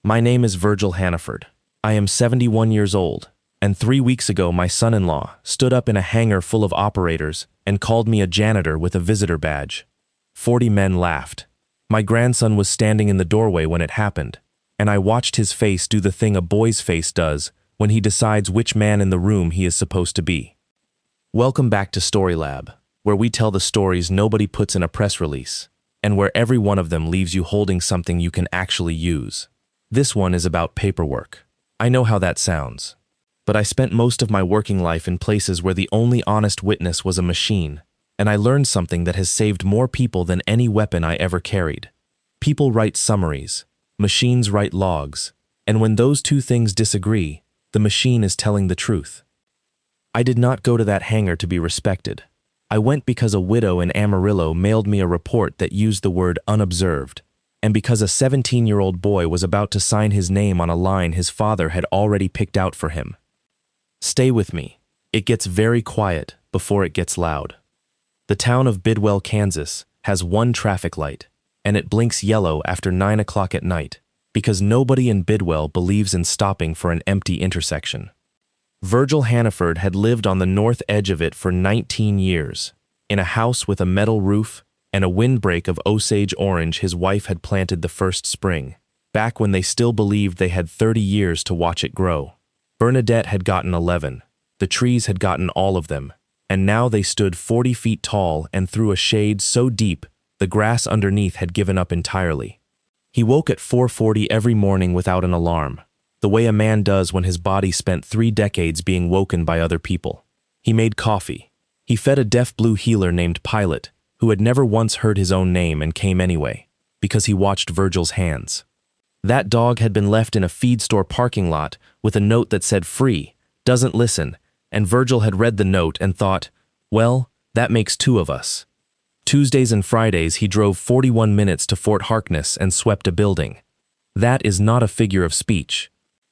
My name is Virgil Hannaford. I am 71 years old, and 3 weeks ago my son-in-law stood up in a hangar full of operators and called me a janitor with a visitor badge. 40 men laughed. My grandson was standing in the doorway when it happened, and I watched his face do the thing a boy's face does when he decides which man in the room he is supposed to be. Welcome back to Story Lab, where we tell the stories nobody puts in a press release, and where every one of them leaves you holding something you can actually use. This one is about paperwork. I know how that sounds, but I spent most of my working life in places where the only honest witness was a machine, and I learned something that has saved more people than any weapon I ever carried. People write summaries, machines write logs, and when those two things disagree, the machine is telling the truth. I did not go to that hangar to be respected. I went because a widow in Amarillo mailed me a report that used the word unobserved, and because a 17-year-old boy was about to sign his name on a line his father had already picked out for him. Stay with me. It gets very quiet before it gets loud. The town of Bidwell, Kansas, has one traffic light, and it blinks yellow after 9 o'clock at night, because nobody in Bidwell believes in stopping for an empty intersection. Virgil Hannaford had lived on the north edge of it for 19 years, in a house with a metal roof and a windbreak of Osage orange his wife had planted the first spring, back when they still believed they had 30 years to watch it grow. Bernadette had gotten 11, the trees had gotten all of them, and now they stood 40 feet tall and through a shade so deep the grass underneath had given up entirely. He woke at 4:40 every morning without an alarm, the way a man does when his body spent 3 decades being woken by other people. He made coffee. He fed a deaf blue heeler named Pilot, who had never once heard his own name and came anyway, because he watched Virgil's hands. That dog had been left in a feed store parking lot with a note that said free, doesn't listen, and Virgil had read the note and thought, well, that makes 2 of us. Tuesdays and Fridays he drove 41 minutes to Fort Harkness and swept a building. That is not a figure of speech.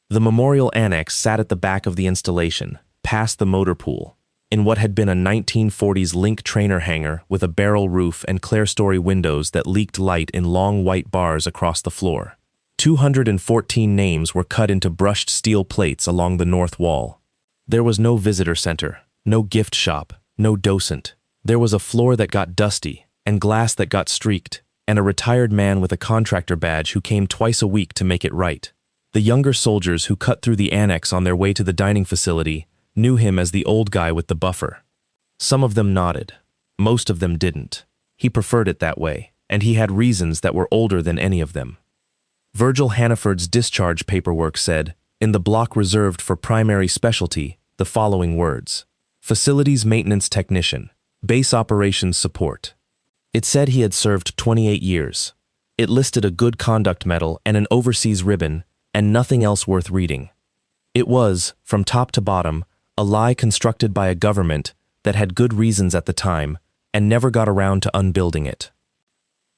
The memorial annex sat at the back of the installation, past the motor pool, in what had been a 1940s Link trainer hangar with a barrel roof and clerestory windows that leaked light in long white bars across the floor. 214 names were cut into brushed steel plates along the north wall. There was no visitor center, no gift shop, no docent. There was a floor that got dusty, and glass that got streaked, and a retired man with a contractor badge who came twice a week to make it right. The younger soldiers who cut through the annex on their way to the dining facility knew him as the old guy with the buffer. Some of them nodded. Most of them didn't. He preferred it that way, and he had reasons that were older than any of them. Virgil Hannaford's discharge paperwork said, in the block reserved for primary specialty, the following words: Facilities Maintenance Technician, Base Operations Support. It said he had served 28 years. It listed a Good Conduct Medal and an overseas ribbon, and nothing else worth reading. It was, from top to bottom, a lie constructed by a government that had good reasons at the time and never got around to unbuilding it.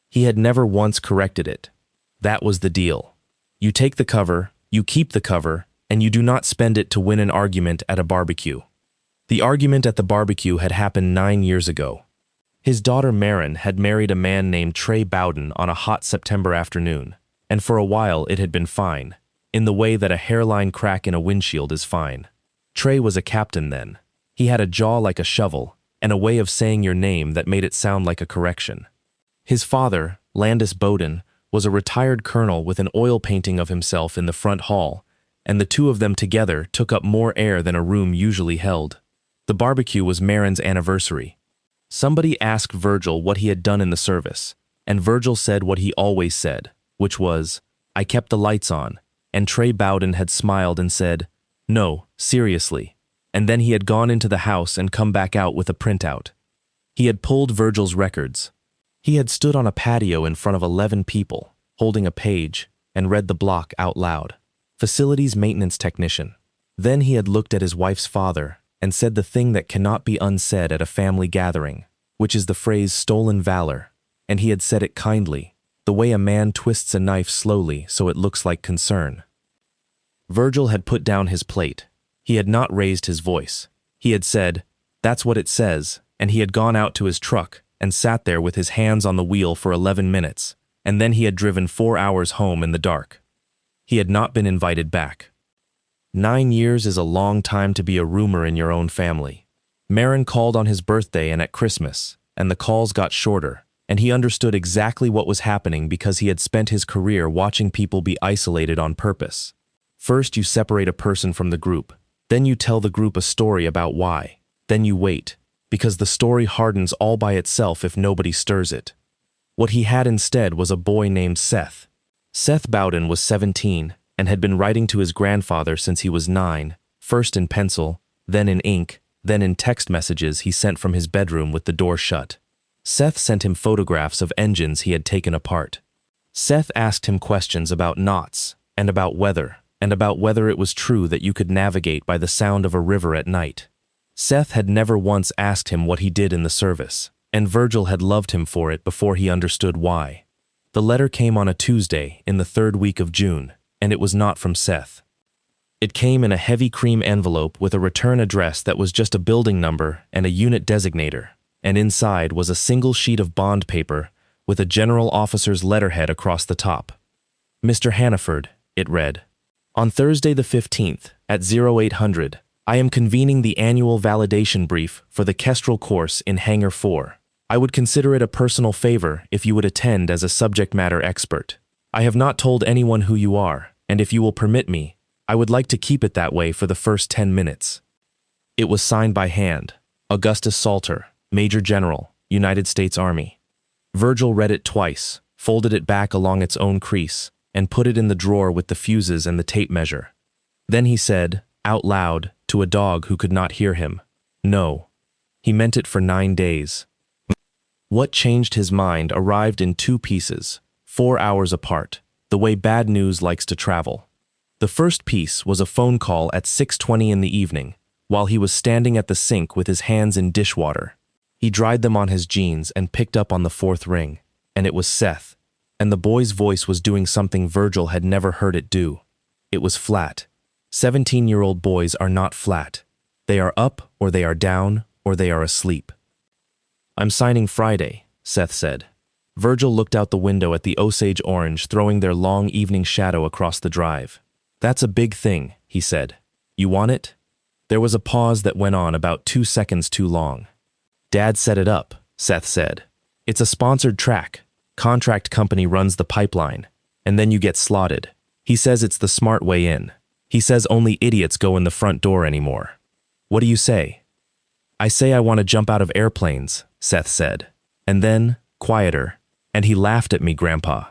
He had never once corrected it. That was the deal. You take the cover, you keep the cover, and you do not spend it to win an argument at a barbecue. The argument at the barbecue had happened 9 years ago. His daughter Marin had married a man named Trey Bowden on a hot September afternoon, and for a while it had been fine, in the way that a hairline crack in a windshield is fine. Trey was a captain then. He had a jaw like a shovel, and a way of saying your name that made it sound like a correction. His father, Landis Bowden, was a retired colonel with an oil painting of himself in the front hall, and the two of them together took up more air than a room usually held. The barbecue was Marin's anniversary. Somebody asked Virgil what he had done in the service, and Virgil said what he always said, which was, I kept the lights on, and Trey Bowden had smiled and said, no, seriously, and then he had gone into the house and come back out with a printout. He had pulled Virgil's records. He had stood on a patio in front of 11 people, holding a page, and read the block out loud. Facilities Maintenance Technician. Then he had looked at his wife's father and said the thing that cannot be unsaid at a family gathering, which is the phrase stolen valor, and he had said it kindly, the way a man twists a knife slowly so it looks like concern. Virgil had put down his plate. He had not raised his voice. He had said, that's what it says, and he had gone out to his truck and sat there with his hands on the wheel for 11 minutes, and then he had driven 4 hours home in the dark. He had not been invited back. 9 years is a long time to be a rumor in your own family. Marin called on his birthday and at Christmas, and the calls got shorter, and he understood exactly what was happening because he had spent his career watching people be isolated on purpose. First, you separate a person from the group. Then you tell the group a story about why. Then you wait, because the story hardens all by itself if nobody stirs it. What he had instead was a boy named Seth. Seth Bowden was 17 and had been writing to his grandfather since he was 9, first in pencil, then in ink, then in text messages he sent from his bedroom with the door shut. Seth sent him photographs of engines he had taken apart. Seth asked him questions about knots, and about weather, and about whether it was true that you could navigate by the sound of a river at night. Seth had never once asked him what he did in the service, and Virgil had loved him for it before he understood why. The letter came on a Tuesday in the 3rd week of June, and it was not from Seth. It came in a heavy cream envelope with a return address that was just a building number and a unit designator, and inside was a single sheet of bond paper with a general officer's letterhead across the top. Mr. Hannaford, it read. On Thursday the 15th at 0800, I am convening the annual validation brief for the Kestrel course in Hangar 4. I would consider it a personal favor if you would attend as a subject matter expert. I have not told anyone who you are, and if you will permit me, I would like to keep it that way for the first 10 minutes. It was signed by hand, Augustus Salter, Major General, United States Army. Virgil read it twice, folded it back along its own crease, and put it in the drawer with the fuses and the tape measure. Then he said, out loud, to a dog who could not hear him, no. He meant it for 9 days. What changed his mind arrived in 2 pieces, 4 hours apart, the way bad news likes to travel. The first piece was a phone call at 6:20 in the evening, while he was standing at the sink with his hands in dishwater. He dried them on his jeans and picked up on the 4th ring, and it was Seth, and the boy's voice was doing something Virgil had never heard it do. It was flat. 17-year-old boys are not flat. They are up, or they are down, or they are asleep. I'm signing Friday, Seth said. Virgil looked out the window at the Osage orange throwing their long evening shadow across the drive. That's a big thing, he said. You want it? There was a pause that went on about 2 seconds too long. Dad set it up, Seth said. It's a sponsored track. Contract company runs the pipeline, and then you get slotted. He says it's the smart way in. He says only idiots go in the front door anymore. What do you say? I say I want to jump out of airplanes, Seth said. And then, quieter, and he laughed at me, Grandpa.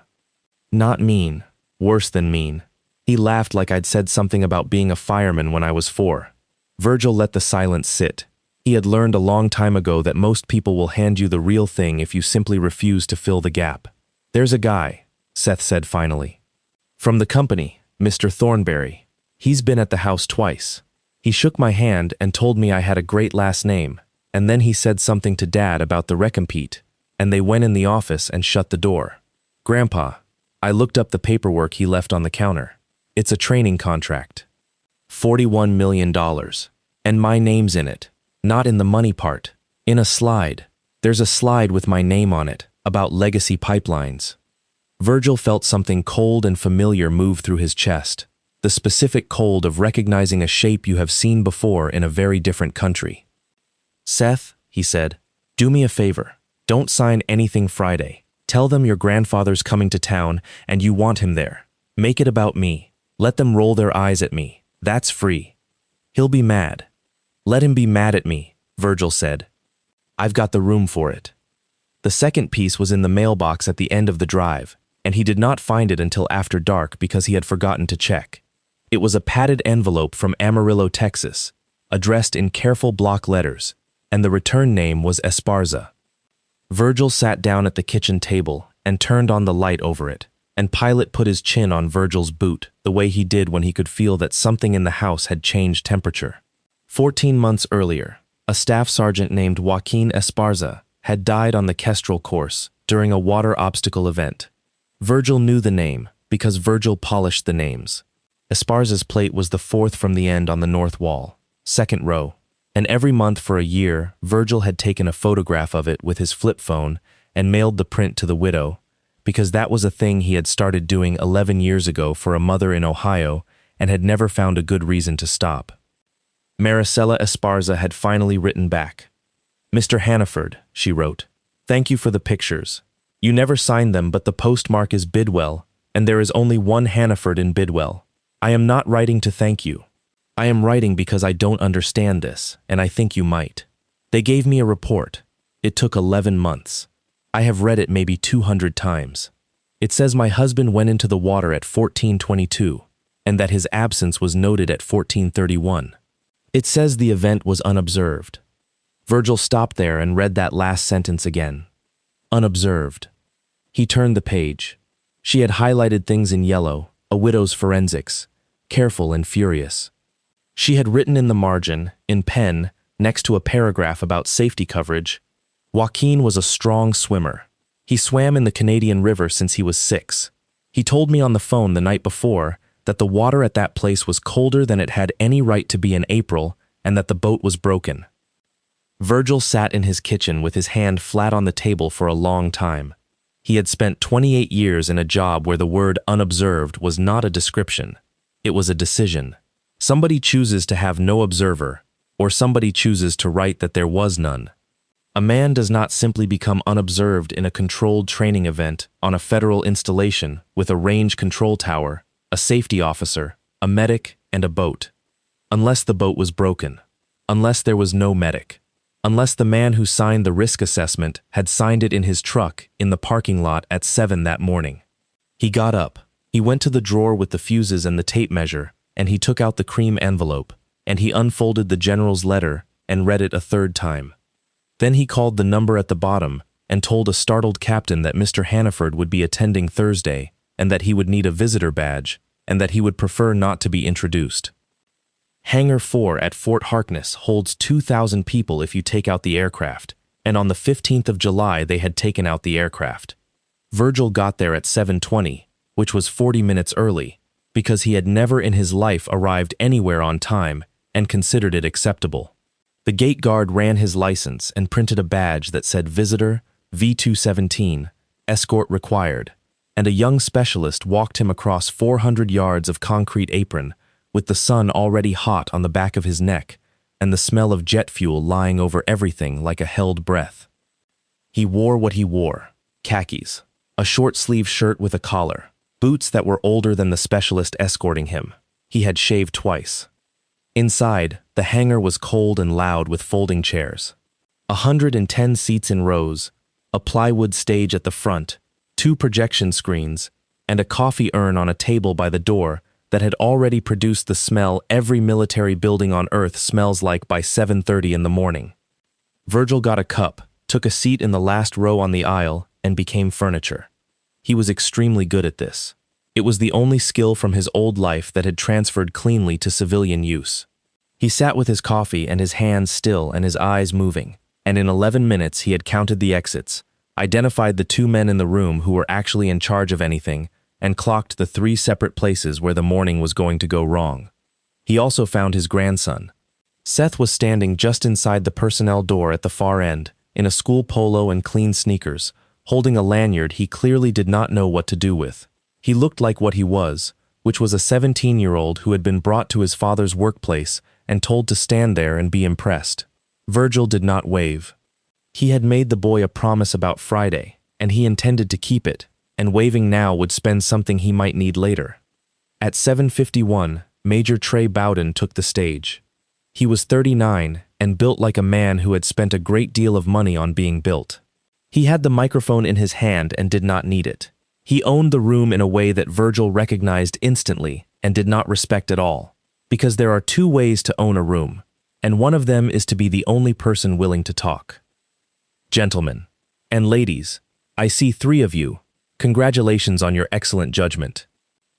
Not mean, worse than mean. He laughed like I'd said something about being a fireman when I was 4. Virgil let the silence sit. He had learned a long time ago that most people will hand you the real thing if you simply refuse to fill the gap. There's a guy, Seth said finally. From the company, Mr. Thornberry. He's been at the house twice. He shook my hand and told me I had a great last name, and then he said something to Dad about the recompete, and they went in the office and shut the door. Grandpa, I looked up the paperwork he left on the counter. It's a training contract. $41 million. And my name's in it. Not in the money part. In a slide. There's a slide with my name on it, about legacy pipelines. Virgil felt something cold and familiar move through his chest. The specific cold of recognizing a shape you have seen before in a very different country. Seth, he said, do me a favor. Don't sign anything Friday. Tell them your grandfather's coming to town and you want him there. Make it about me. Let them roll their eyes at me. That's free. He'll be mad. Let him be mad at me, Virgil said. I've got the room for it. The second piece was in the mailbox at the end of the drive, and he did not find it until after dark because he had forgotten to check. It was a padded envelope from Amarillo, Texas, addressed in careful block letters, and the return name was Esparza. Virgil sat down at the kitchen table and turned on the light over it, and Pilot put his chin on Virgil's boot the way he did when he could feel that something in the house had changed temperature. 14 months earlier, a staff sergeant named Joaquin Esparza had died on the Kestrel course during a water obstacle event. Virgil knew the name because Virgil polished the names. Esparza's plate was the 4th from the end on the north wall, 2nd row, and every month for a year, Virgil had taken a photograph of it with his flip phone and mailed the print to the widow, because that was a thing he had started doing 11 years ago for a mother in Ohio and had never found a good reason to stop. Maricela Esparza had finally written back. "Mr. Hannaford," she wrote, "thank you for the pictures. You never signed them, but the postmark is Bidwell, and there is only one Hannaford in Bidwell. I am not writing to thank you. I am writing because I don't understand this, and I think you might. They gave me a report. It took 11 months. I have read it maybe 200 times. It says my husband went into the water at 14:22, and that his absence was noted at 14:31. It says the event was unobserved." Virgil stopped there and read that last sentence again. Unobserved. He turned the page. She had highlighted things in yellow, a widow's forensics, careful and furious. She had written in the margin, in pen, next to a paragraph about safety coverage, "Joaquin was a strong swimmer. He swam in the Canadian River since he was 6. He told me on the phone the night before that the water at that place was colder than it had any right to be in April and that the boat was broken." Virgil sat in his kitchen with his hand flat on the table for a long time. He had spent 28 years in a job where the word unobserved was not a description. It was a decision. Somebody chooses to have no observer, or somebody chooses to write that there was none. A man does not simply become unobserved in a controlled training event on a federal installation with a range control tower, a safety officer, a medic, and a boat. Unless the boat was broken. Unless there was no medic. Unless the man who signed the risk assessment had signed it in his truck in the parking lot at 7 that morning. He got up. He went to the drawer with the fuses and the tape measure, and he took out the cream envelope, and he unfolded the general's letter and read it a third time. Then he called the number at the bottom and told a startled captain that Mr. Hannaford would be attending Thursday and that he would need a visitor badge and that he would prefer not to be introduced. Hangar 4 at Fort Harkness holds 2,000 people if you take out the aircraft, and on the 15th of July they had taken out the aircraft. Virgil got there at 7:20, which was 40 minutes early, because he had never in his life arrived anywhere on time and considered it acceptable. The gate guard ran his license and printed a badge that said Visitor V217, Escort Required, and a young specialist walked him across 400 yards of concrete apron with the sun already hot on the back of his neck and the smell of jet fuel lying over everything like a held breath. He wore what he wore, khakis, a short-sleeved shirt with a collar, boots that were older than the specialist escorting him. He had shaved twice. Inside, the hangar was cold and loud with folding chairs. 110 seats in rows, a plywood stage at the front, 2 projection screens, and a coffee urn on a table by the door that had already produced the smell every military building on Earth smells like by 7:30 in the morning. Virgil got a cup, took a seat in the last row on the aisle, and became furniture. He was extremely good at this. It was the only skill from his old life that had transferred cleanly to civilian use. He sat with his coffee and his hands still and his eyes moving, and in 11 minutes he had counted the exits, identified the 2 men in the room who were actually in charge of anything, and clocked the 3 separate places where the morning was going to go wrong. He also found his grandson. Seth was standing just inside the personnel door at the far end, in a school polo and clean sneakers, holding a lanyard he clearly did not know what to do with. He looked like what he was, which was a 17-year-old who had been brought to his father's workplace and told to stand there and be impressed. Virgil did not wave. He had made the boy a promise about Friday, and he intended to keep it, and waving now would spend something he might need later. At 7:51, Major Trey Bowden took the stage. He was 39 and built like a man who had spent a great deal of money on being built. He had the microphone in his hand and did not need it. He owned the room in a way that Virgil recognized instantly and did not respect at all, because there are 2 ways to own a room, and one of them is to be the only person willing to talk. Gentlemen and ladies, I see 3 of you. Congratulations on your excellent judgment.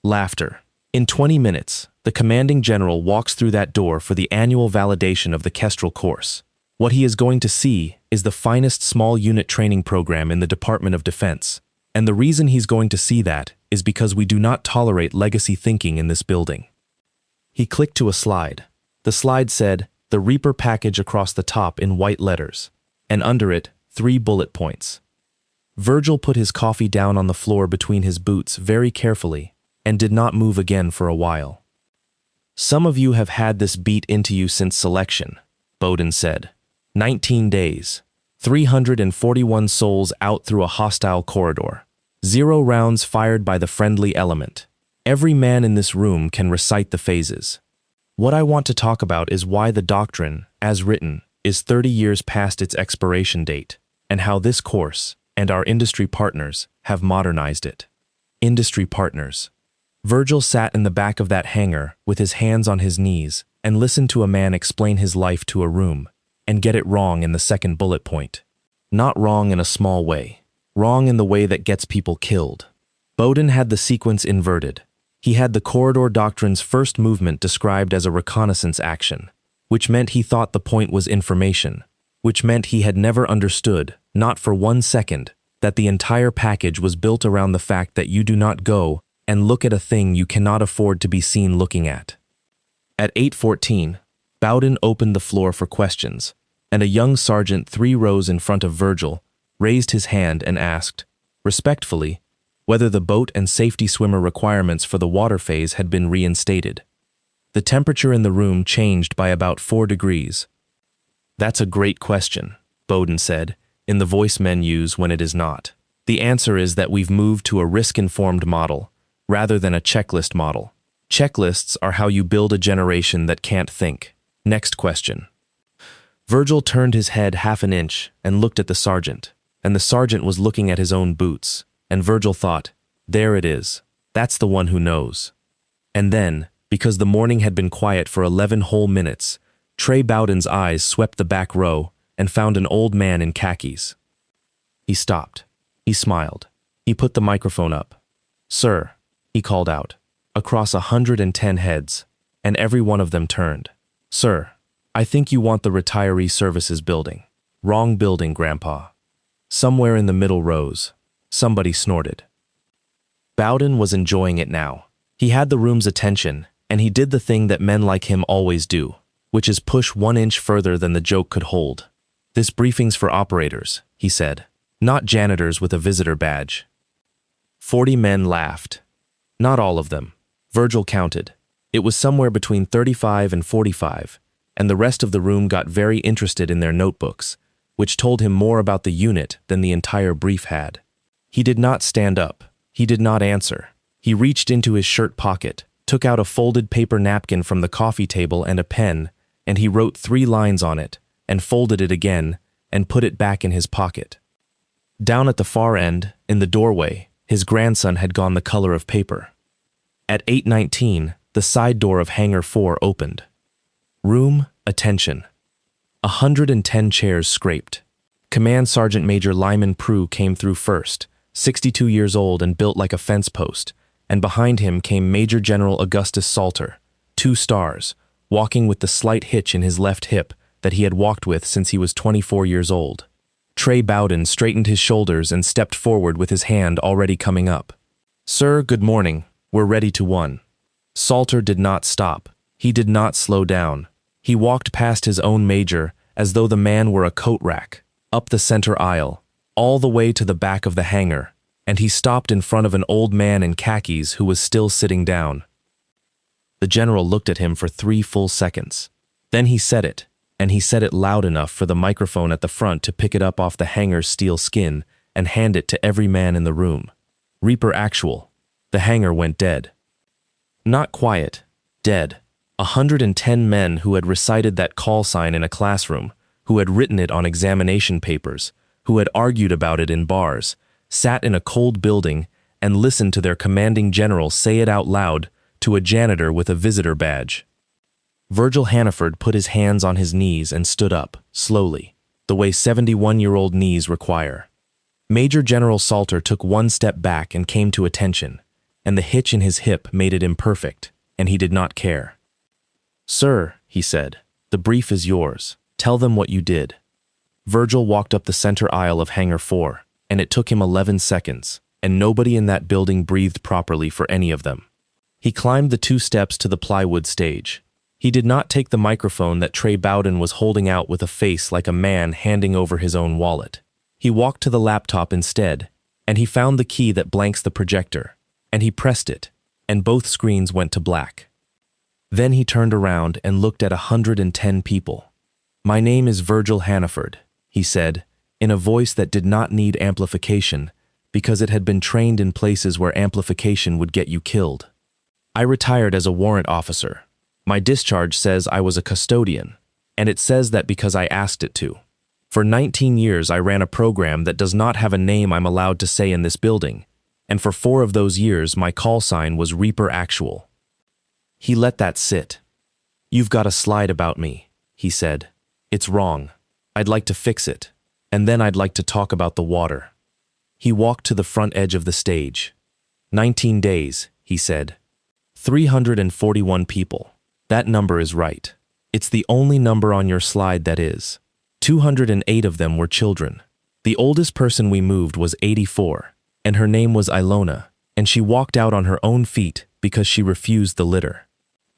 Laughter. In 20 minutes, the commanding general walks through that door for the annual validation of the Kestrel course. What he is going to see is the finest small unit training program in the Department of Defense. And the reason he's going to see that is because we do not tolerate legacy thinking in this building. He clicked to a slide. The slide said, "The Reaper package" across the top in white letters, and under it, 3 bullet points. Virgil put his coffee down on the floor between his boots very carefully and did not move again for a while. "Some of you have had this beat into you since selection," Bowden said. 19 days, 341 souls out through a hostile corridor, 0 rounds fired by the friendly element. Every man in this room can recite the phases. What I want to talk about is why the doctrine, as written, is 30 years past its expiration date, and how this course, and our industry partners, have modernized it. Industry partners. Virgil sat in the back of that hangar with his hands on his knees and listened to a man explain his life to a room, and get it wrong in the second bullet point. Not wrong in a small way. Wrong in the way that gets people killed. Bowden had the sequence inverted. He had the corridor doctrine's first movement described as a reconnaissance action, which meant he thought the point was information, which meant he had never understood, not for 1 second, that the entire package was built around the fact that you do not go and look at a thing you cannot afford to be seen looking at. At 8:14, Bowden opened the floor for questions, and a young sergeant 3 rows in front of Virgil raised his hand and asked, respectfully, whether the boat and safety swimmer requirements for the water phase had been reinstated. The temperature in the room changed by about 4 degrees. "That's a great question," Bowden said, in the voice men use when it is not. "The answer is that we've moved to a risk-informed model, rather than a checklist model. Checklists are how you build a generation that can't think. Next question." Virgil turned his head half an inch and looked at the sergeant, and the sergeant was looking at his own boots, and Virgil thought, there it is, that's the one who knows. And then, because the morning had been quiet for 11 whole minutes, Trey Bowden's eyes swept the back row and found an old man in khakis. He stopped. He smiled. He put the microphone up. "Sir," he called out, across 110 heads, and every one of them turned. "Sir, I think you want the retiree services building." "Wrong building, Grandpa." Somewhere in the middle rows, somebody snorted. Bowden was enjoying it now. He had the room's attention, and he did the thing that men like him always do, which is push 1 inch further than the joke could hold. "This briefing's for operators," he said, "not janitors with a visitor badge." 40 men laughed. Not all of them. Virgil counted. It was somewhere between 35 and 45, and the rest of the room got very interested in their notebooks, which told him more about the unit than the entire brief had. He did not stand up. He did not answer. He reached into his shirt pocket, took out a folded paper napkin from the coffee table and a pen, and he wrote 3 lines on it, and folded it again, and put it back in his pocket. Down at the far end, in the doorway, his grandson had gone the color of paper. At 8:19, the side door of Hangar 4 opened. Room, attention. 110 chairs scraped. Command Sergeant Major Lyman Prue came through first, 62 years old and built like a fence post, and behind him came Major General Augustus Salter, 2 stars, walking with the slight hitch in his left hip that he had walked with since he was 24 years old. Trey Bowden straightened his shoulders and stepped forward with his hand already coming up. "Sir, good morning. We're ready to 1. Salter did not stop. He did not slow down. He walked past his own major as though the man were a coat rack, up the center aisle, all the way to the back of the hangar, and he stopped in front of an old man in khakis who was still sitting down. The general looked at him for 3 full seconds. Then he said it, and he said it loud enough for the microphone at the front to pick it up off the hangar's steel skin and hand it to every man in the room. Reaper actual. The hangar went dead. Not quiet, dead. 110 men who had recited that call sign in a classroom, who had written it on examination papers, who had argued about it in bars, sat in a cold building and listened to their commanding general say it out loud to a janitor with a visitor badge. Virgil Hannaford put his hands on his knees and stood up, slowly, the way 71-year-old knees require. Major General Salter took 1 step back and came to attention, and the hitch in his hip made it imperfect, and he did not care. "Sir," he said, "the brief is yours. Tell them what you did." Virgil walked up the center aisle of Hangar 4, and it took him 11 seconds, and nobody in that building breathed properly for any of them. He climbed the 2 steps to the plywood stage. He did not take the microphone that Trey Bowden was holding out with a face like a man handing over his own wallet. He walked to the laptop instead, and he found the key that blanks the projector, and he pressed it, and both screens went to black. Then he turned around and looked at 110 people. "My name is Virgil Hannaford," he said, in a voice that did not need amplification because it had been trained in places where amplification would get you killed. "I retired as a warrant officer. My discharge says I was a custodian, and it says that because I asked it to. For 19 years I ran a program that does not have a name I'm allowed to say in this building, and for 4 of those years my call sign was Reaper Actual." He let that sit. "You've got a slide about me," he said. "It's wrong. I'd like to fix it, and then I'd like to talk about the water." He walked to the front edge of the stage. 19 days, he said. 341 people. That number is right. It's the only number on your slide that is. 208 of them were children. The oldest person we moved was 84, and her name was Ilona, and she walked out on her own feet because she refused the litter.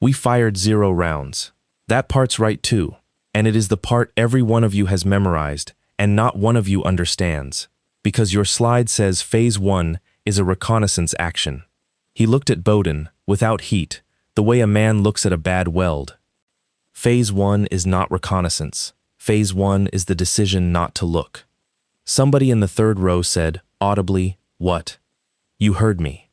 We fired 0 rounds. That part's right too, and it is the part every one of you has memorized, and not one of you understands, because your slide says Phase 1 is a reconnaissance action. He looked at Bowden, without heat, the way a man looks at a bad weld. Phase 1 is not reconnaissance. Phase 1 is the decision not to look. Somebody in the third row said, audibly, "What?" "You heard me."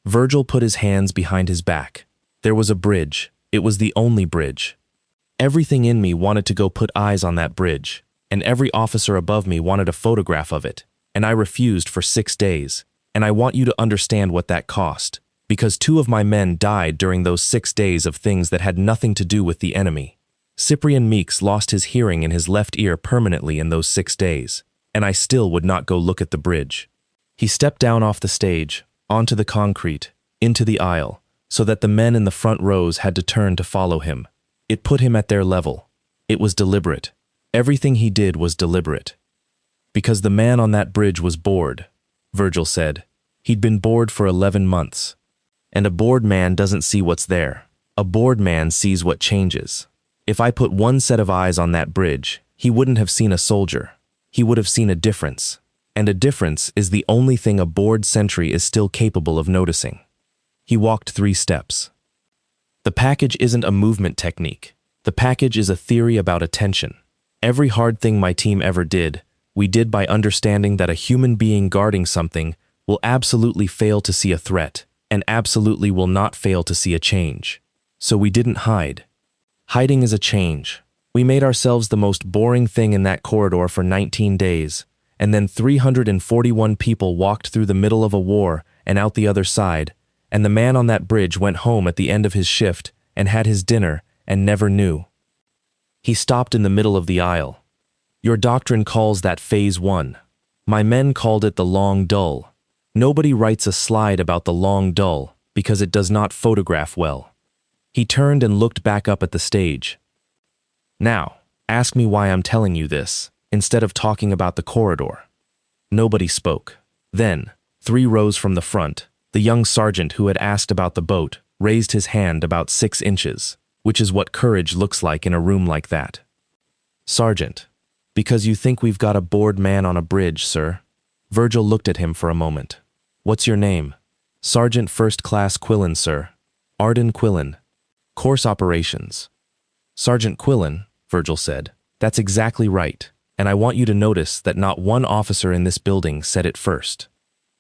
Virgil put his hands behind his back. There was a bridge. It was the only bridge. Everything in me wanted to go put eyes on that bridge, and every officer above me wanted a photograph of it, and I refused for 6 days, and I want you to understand what that cost, because 2 of my men died during those 6 days of things that had nothing to do with the enemy. Cyprian Meeks lost his hearing in his left ear permanently in those 6 days, and I still would not go look at the bridge. He stepped down off the stage, onto the concrete, into the aisle, so that the men in the front rows had to turn to follow him. It put him at their level. It was deliberate. Everything he did was deliberate. Because the man on that bridge was bored, Virgil said. He'd been bored for 11 months. And a bored man doesn't see what's there. A bored man sees what changes. If I put one set of eyes on that bridge, he wouldn't have seen a soldier. He would have seen a difference. And a difference is the only thing a bored sentry is still capable of noticing. He walked 3 steps. The package isn't a movement technique. The package is a theory about attention. Every hard thing my team ever did, we did by understanding that a human being guarding something will absolutely fail to see a threat, and absolutely will not fail to see a change. So we didn't hide. Hiding is a change. We made ourselves the most boring thing in that corridor for 19 days, and then 341 people walked through the middle of a war and out the other side, and the man on that bridge went home at the end of his shift and had his dinner and never knew. He stopped in the middle of the aisle. Your doctrine calls that Phase 1. My men called it the long dull. Nobody writes a slide about the long dull because it does not photograph well. He turned and looked back up at the stage. Now, ask me why I'm telling you this, instead of talking about the corridor. Nobody spoke. Then, 3 rows from the front, the young sergeant who had asked about the boat raised his hand about 6 inches, which is what courage looks like in a room like that. "Sergeant, because you think we've got a bored man on a bridge, sir." Virgil looked at him for a moment. "What's your name?" "Sergeant First Class Quillen, sir. Arden Quillen. Course Operations." "Sergeant Quillen," Virgil said. "That's exactly right, and I want you to notice that not one officer in this building said it first."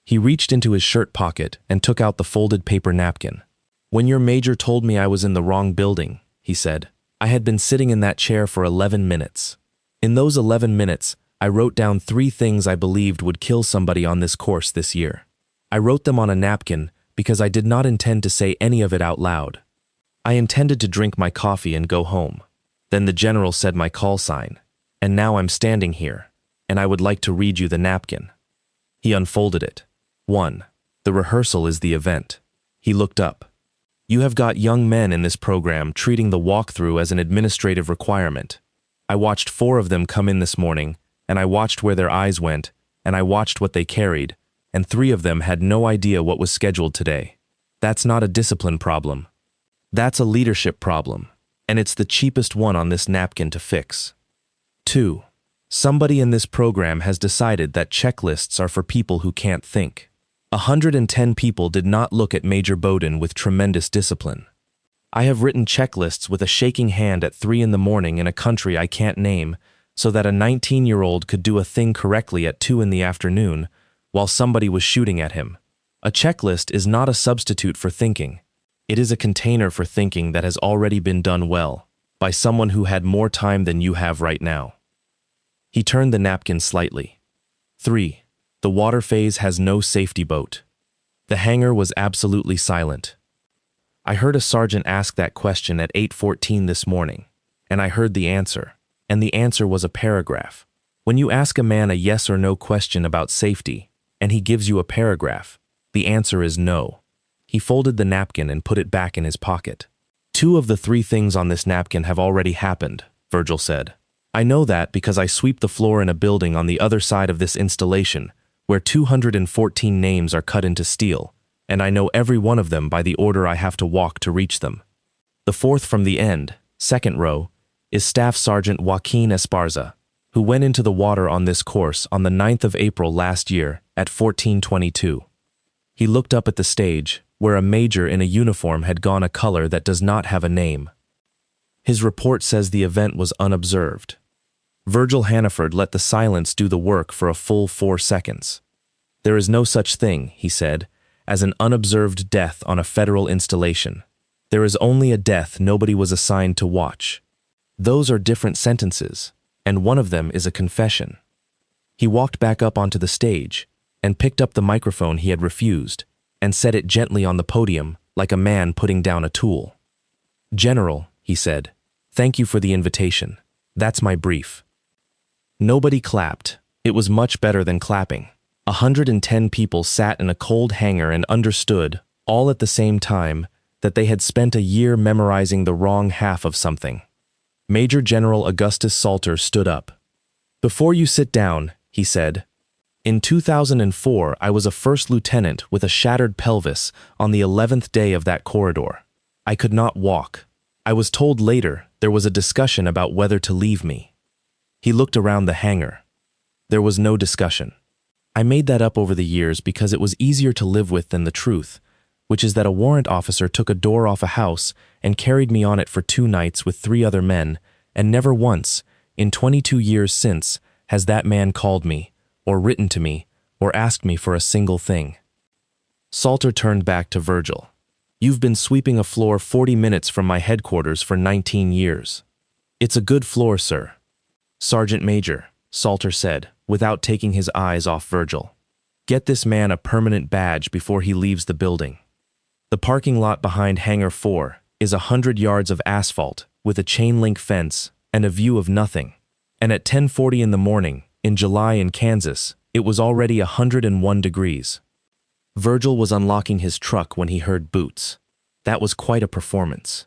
He reached into his shirt pocket and took out the folded paper napkin. "When your major told me I was in the wrong building," he said, "I had been sitting in that chair for 11 minutes. In those 11 minutes, I wrote down 3 things I believed would kill somebody on this course this year. I wrote them on a napkin because I did not intend to say any of it out loud. I intended to drink my coffee and go home. Then the general said my call sign, and now I'm standing here, and I would like to read you the napkin." He unfolded it. 1. The rehearsal is the event. He looked up. "You have got young men in this program treating the walkthrough as an administrative requirement. I watched 4 of them come in this morning, and I watched where their eyes went, and I watched what they carried, and 3 of them had no idea what was scheduled today. That's not a discipline problem. That's a leadership problem, and it's the cheapest one on this napkin to fix. 2. Somebody in this program has decided that checklists are for people who can't think. 110 people did not look at Major Bowden with tremendous discipline. I have written checklists with a shaking hand at 3 in the morning in a country I can't name, so that a 19-year-old could do a thing correctly at 2 in the afternoon while somebody was shooting at him. A checklist is not a substitute for thinking. It is a container for thinking that has already been done well, by someone who had more time than you have right now. He turned the napkin slightly. 3. The water phase has no safety boat. The hangar was absolutely silent. I heard a sergeant ask that question at 8:14 this morning, and I heard the answer, and the answer was a paragraph. When you ask a man a yes or no question about safety, and he gives you a paragraph, the answer is no. He folded the napkin and put it back in his pocket. 2 of the 3 things on this napkin have already happened, Virgil said. I know that because I sweep the floor in a building on the other side of this installation, where 214 names are cut into steel, and I know every one of them by the order I have to walk to reach them. The 4th from the end, 2nd row, is Staff Sergeant Joaquin Esparza, who went into the water on this course on the 9th of April last year at 14:22. He looked up at the stage, where a major in a uniform had gone a color that does not have a name. His report says the event was unobserved. Virgil Hannaford let the silence do the work for a full 4 seconds. There is no such thing, he said, as an unobserved death on a federal installation. There is only a death nobody was assigned to watch. Those are different sentences, and one of them is a confession. He walked back up onto the stage and picked up the microphone he had refused and set it gently on the podium like a man putting down a tool. General, he said, thank you for the invitation. That's my brief. Nobody clapped. It was much better than clapping. 110 people sat in a cold hangar and understood, all at the same time, that they had spent a year memorizing the wrong half of something. Major General Augustus Salter stood up. Before you sit down, he said, in 2004, I was a first lieutenant with a shattered pelvis on the 11th day of that corridor. I could not walk. I was told later there was a discussion about whether to leave me. He looked around the hangar. There was no discussion. I made that up over the years because it was easier to live with than the truth, which is that a warrant officer took a door off a house and carried me on it for 2 nights with 3 other men, and never once, in 22 years since, has that man called me, or written to me, or asked me for a single thing. Salter turned back to Virgil. You've been sweeping a floor 40 minutes from my headquarters for 19 years. It's a good floor, sir. Sergeant Major, Salter said, without taking his eyes off Virgil. Get this man a permanent badge before he leaves the building. The parking lot behind Hangar 4 is 100 yards of asphalt with a chain-link fence and a view of nothing. And at 10:40 in the morning, in July in Kansas, it was already 101 degrees. Virgil was unlocking his truck when he heard boots. That was quite a performance.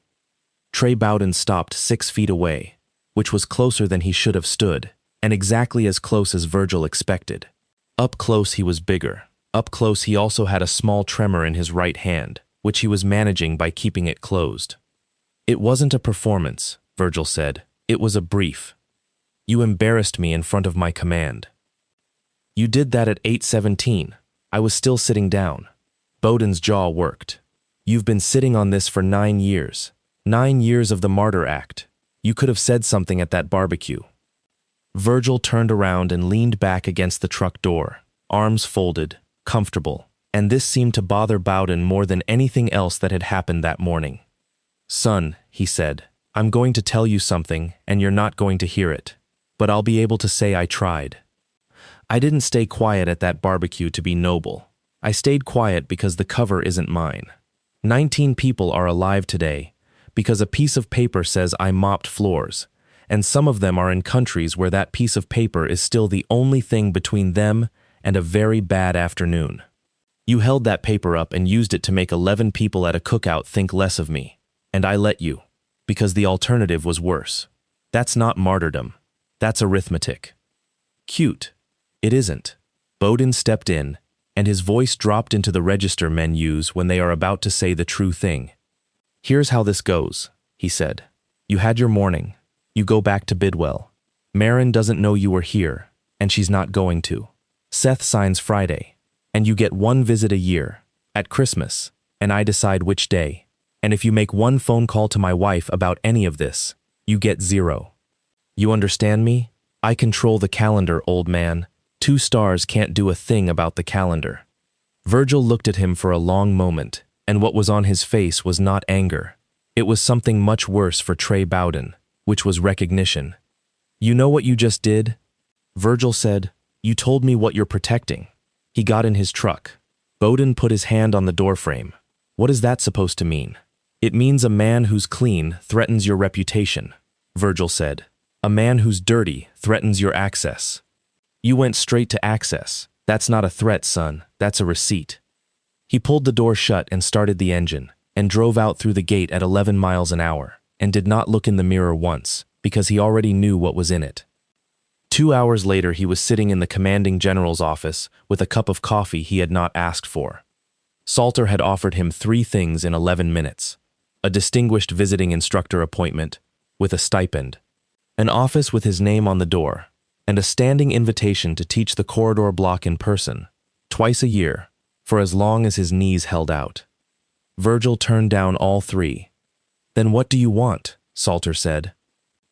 Trey Bowden stopped 6 feet away, which was closer than he should have stood, and exactly as close as Virgil expected. Up close he was bigger. Up close he also had a small tremor in his right hand, which he was managing by keeping it closed. It wasn't a performance, Virgil said. It was a brief. You embarrassed me in front of my command. You did that at 8:17. I was still sitting down. Bowden's jaw worked. You've been sitting on this for 9 years. 9 years of the Martyr Act. You could have said something at that barbecue. Virgil turned around and leaned back against the truck door, arms folded, comfortable, and this seemed to bother Bowden more than anything else that had happened that morning. Son, he said, I'm going to tell you something, and you're not going to hear it, but I'll be able to say I tried. I didn't stay quiet at that barbecue to be noble. I stayed quiet because the cover isn't mine. 19 people are alive today because a piece of paper says I mopped floors, and some of them are in countries where that piece of paper is still the only thing between them and a very bad afternoon. You held that paper up and used it to make 11 people at a cookout think less of me, and I let you, because the alternative was worse. That's not martyrdom. That's arithmetic. Cute. It isn't. Bowden stepped in, and his voice dropped into the register men use when they are about to say the true thing. Here's how this goes, he said. You had your morning. You go back to Bidwell. Marin doesn't know you were here, and she's not going to. Seth signs Friday, and you get one visit a year, at Christmas, and I decide which day. And if you make one phone call to my wife about any of this, you get 0. You understand me? I control the calendar, old man. 2 stars can't do a thing about the calendar. Virgil looked at him for a long moment, and what was on his face was not anger. It was something much worse for Trey Bowden, which was recognition. You know what you just did? Virgil said, you told me what you're protecting. He got in his truck. Bowden put his hand on the doorframe. What is that supposed to mean? It means a man who's clean threatens your reputation, Virgil said. A man who's dirty threatens your access. You went straight to access. That's not a threat, son. That's a receipt. He pulled the door shut and started the engine, and drove out through the gate at 11 miles an hour, and did not look in the mirror once, because he already knew what was in it. 2 hours later, he was sitting in the commanding general's office with a cup of coffee he had not asked for. Salter had offered him 3 things in 11 minutes. A distinguished visiting instructor appointment, with a stipend, an office with his name on the door, and a standing invitation to teach the corridor block in person, twice a year, for as long as his knees held out. Virgil turned down all 3. Then what do you want? Salter said.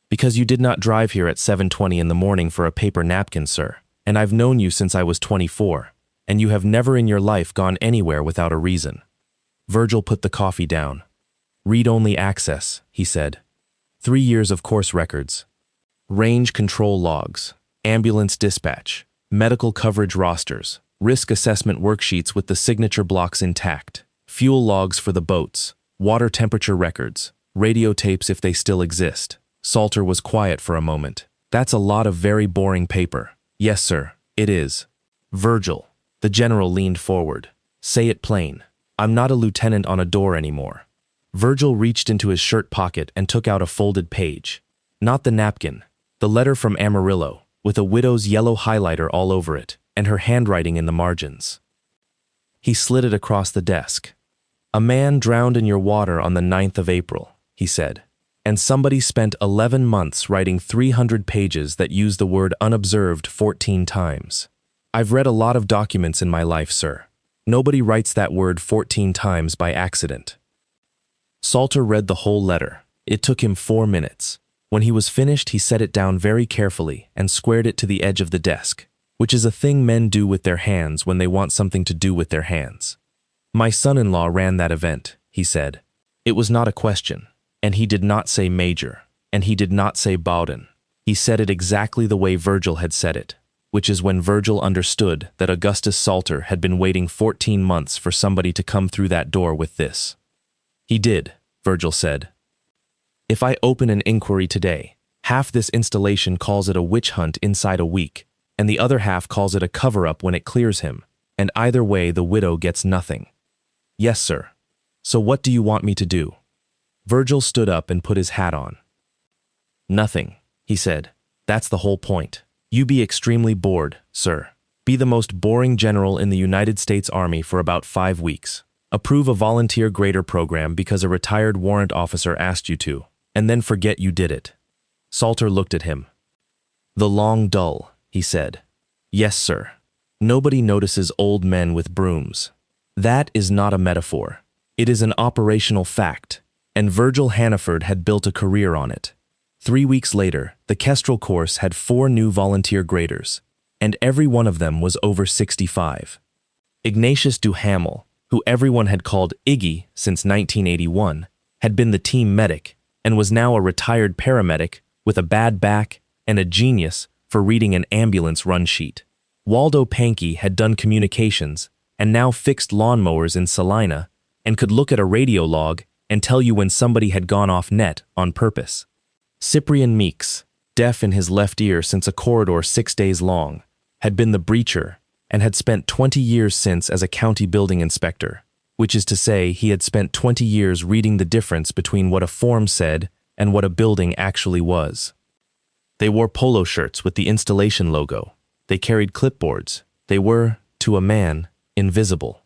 Because you did not drive here at 7:20 in the morning for a paper napkin, sir, and I've known you since I was 24, and you have never in your life gone anywhere without a reason. Virgil put the coffee down. Read-only access, he said. 3 years of course records. Range control logs, ambulance dispatch, medical coverage rosters, risk assessment worksheets with the signature blocks intact, fuel logs for the boats, water temperature records, radio tapes if they still exist. Salter was quiet for a moment. That's a lot of very boring paper. Yes, sir, it is. Virgil. The general leaned forward. Say it plain. I'm not a lieutenant on a door anymore. Virgil reached into his shirt pocket and took out a folded page. Not the napkin. The letter from Amarillo, with a widow's yellow highlighter all over it, and her handwriting in the margins. He slid it across the desk. A man drowned in your water on the 9th of April, he said. And somebody spent 11 months writing 300 pages that use the word unobserved 14 times. I've read a lot of documents in my life, sir. Nobody writes that word 14 times by accident. Salter read the whole letter. It took him 4 minutes. When he was finished, he set it down very carefully and squared it to the edge of the desk, which is a thing men do with their hands when they want something to do with their hands. My son-in-law ran that event, he said. It was not a question. And he did not say Major, and he did not say Bowden. He said it exactly the way Virgil had said it, which is when Virgil understood that Augustus Salter had been waiting 14 months for somebody to come through that door with this. He did, Virgil said. If I open an inquiry today, half this installation calls it a witch hunt inside a week, and the other half calls it a cover-up when it clears him, and either way the widow gets nothing. Yes, sir. So what do you want me to do? Virgil stood up and put his hat on. Nothing, he said. That's the whole point. You be extremely bored, sir. Be the most boring general in the United States Army for about 5 weeks. Approve a volunteer grader program because a retired warrant officer asked you to, and then forget you did it. Salter looked at him. The long dull, he said. Yes, sir. Nobody notices old men with brooms. That is not a metaphor. It is an operational fact. And Virgil Hannaford had built a career on it. 3 weeks later, the Kestrel course had 4 new volunteer graders, and every one of them was over 65. Ignatius Duhamel, who everyone had called Iggy since 1981, had been the team medic and was now a retired paramedic with a bad back and a genius for reading an ambulance run sheet. Waldo Pankey had done communications and now fixed lawnmowers in Salina and could look at a radio log and tell you when somebody had gone off net on purpose. Cyprian Meeks, deaf in his left ear since a corridor 6 days long, had been the breacher and had spent 20 years since as a county building inspector, which is to say he had spent 20 years reading the difference between what a form said and what a building actually was. They wore polo shirts with the installation logo. They carried clipboards. They were, to a man, invisible.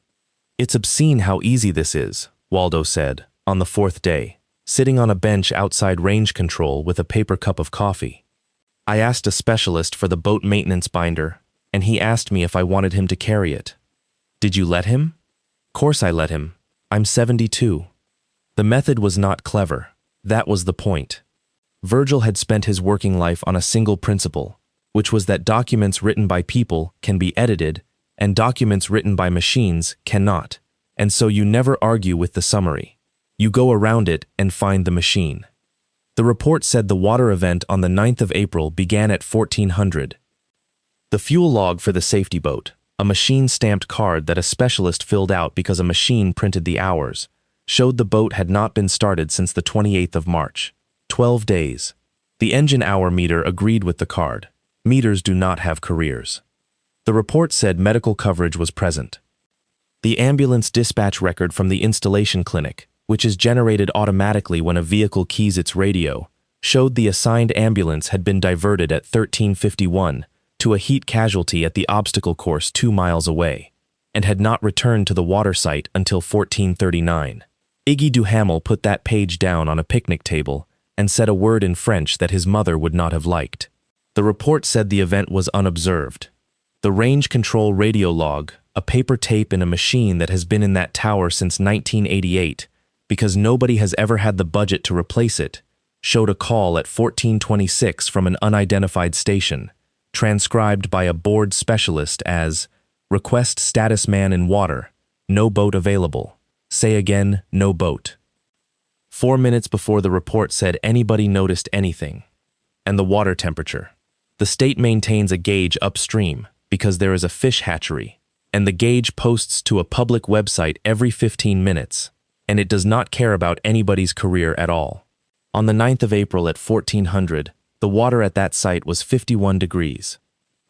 It's obscene how easy this is, Waldo said, on the 4th day, sitting on a bench outside range control with a paper cup of coffee. I asked a specialist for the boat maintenance binder, and he asked me if I wanted him to carry it. Did you let him? Course I let him. I'm 72. The method was not clever. That was the point. Virgil had spent his working life on a single principle, which was that documents written by people can be edited, and documents written by machines cannot, and so you never argue with the summary. You go around it and find the machine. The report said the water event on the 9th of April began at 1400. The fuel log for the safety boat, a machine-stamped card that a specialist filled out because a machine printed the hours, showed the boat had not been started since the 28th of March. 12 days. The engine hour meter agreed with the card. Meters do not have careers. The report said medical coverage was present. The ambulance dispatch record from the installation clinic, which is generated automatically when a vehicle keys its radio, showed the assigned ambulance had been diverted at 1351 to a heat casualty at the obstacle course 2 miles away, and had not returned to the water site until 1439. Iggy Duhamel put that page down on a picnic table and said a word in French that his mother would not have liked. The report said the event was unobserved. The range control radio log, a paper tape in a machine that has been in that tower since 1988, because nobody has ever had the budget to replace it, showed a call at 1426 from an unidentified station, transcribed by a board specialist as, "Request status man in water, no boat available. Say again, no boat." 4 minutes before the report said anybody noticed anything. And the water temperature. The state maintains a gauge upstream because there is a fish hatchery, and the gauge posts to a public website every 15 minutes, and it does not care about anybody's career at all. On the 9th of April at 1400, the water at that site was 51 degrees.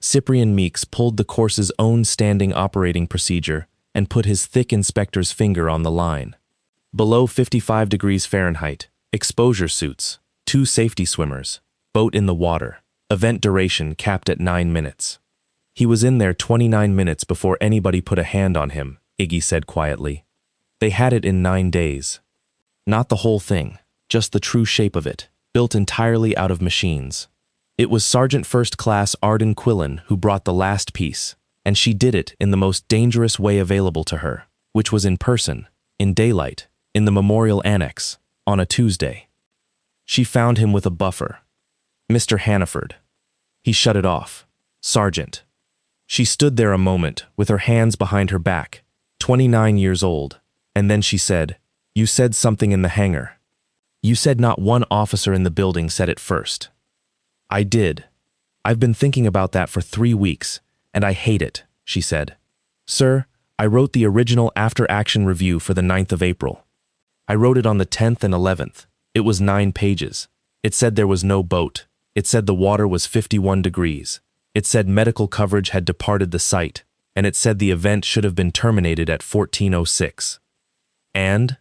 Cyprian Meeks pulled the course's own standing operating procedure and put his thick inspector's finger on the line. Below 55 degrees Fahrenheit, exposure suits, 2 safety swimmers, boat in the water, event duration capped at 9 minutes. He was in there 29 minutes before anybody put a hand on him, Iggy said quietly. They had it in 9 days. Not the whole thing, just the true shape of it, built entirely out of machines. It was Sergeant First Class Arden Quillen who brought the last piece, and she did it in the most dangerous way available to her, which was in person, in daylight, in the Memorial Annex, on a Tuesday. She found him with a buffer. Mr. Hannaford. He shut it off. Sergeant. She stood there a moment, with her hands behind her back, 29 years old, and then she said, "You said something in the hangar. You said not one officer in the building said it first." "I did. I've been thinking about that for 3 weeks, and I hate it," she said. "Sir, I wrote the original after-action review for the 9th of April. I wrote it on the 10th and 11th. It was 9 pages. It said there was no boat. It said the water was 51 degrees. It said medical coverage had departed the site, and it said the event should have been terminated at 1406. And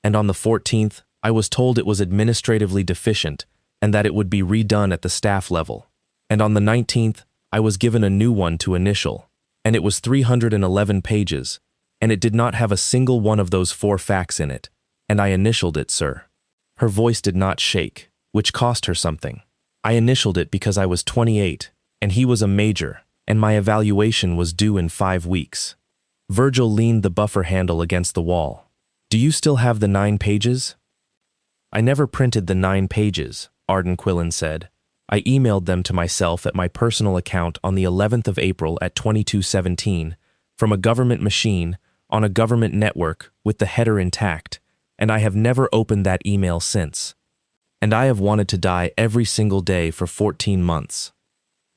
on the 14th, I was told it was administratively deficient and that it would be redone at the staff level. And on the 19th, I was given a new one to initial, and it was 311 pages, and it did not have a single one of those 4 facts in it, and I initialed it, sir." Her voice did not shake, which cost her something. "I initialed it because I was 28, and he was a major, and my evaluation was due in 5 weeks. Virgil leaned the buffer handle against the wall. "Do you still have the 9 pages?" "I never printed the 9 pages, Arden Quillen said. "I emailed them to myself at my personal account on the 11th of April at 22:17 from a government machine on a government network with the header intact, and I have never opened that email since. And I have wanted to die every single day for 14 months.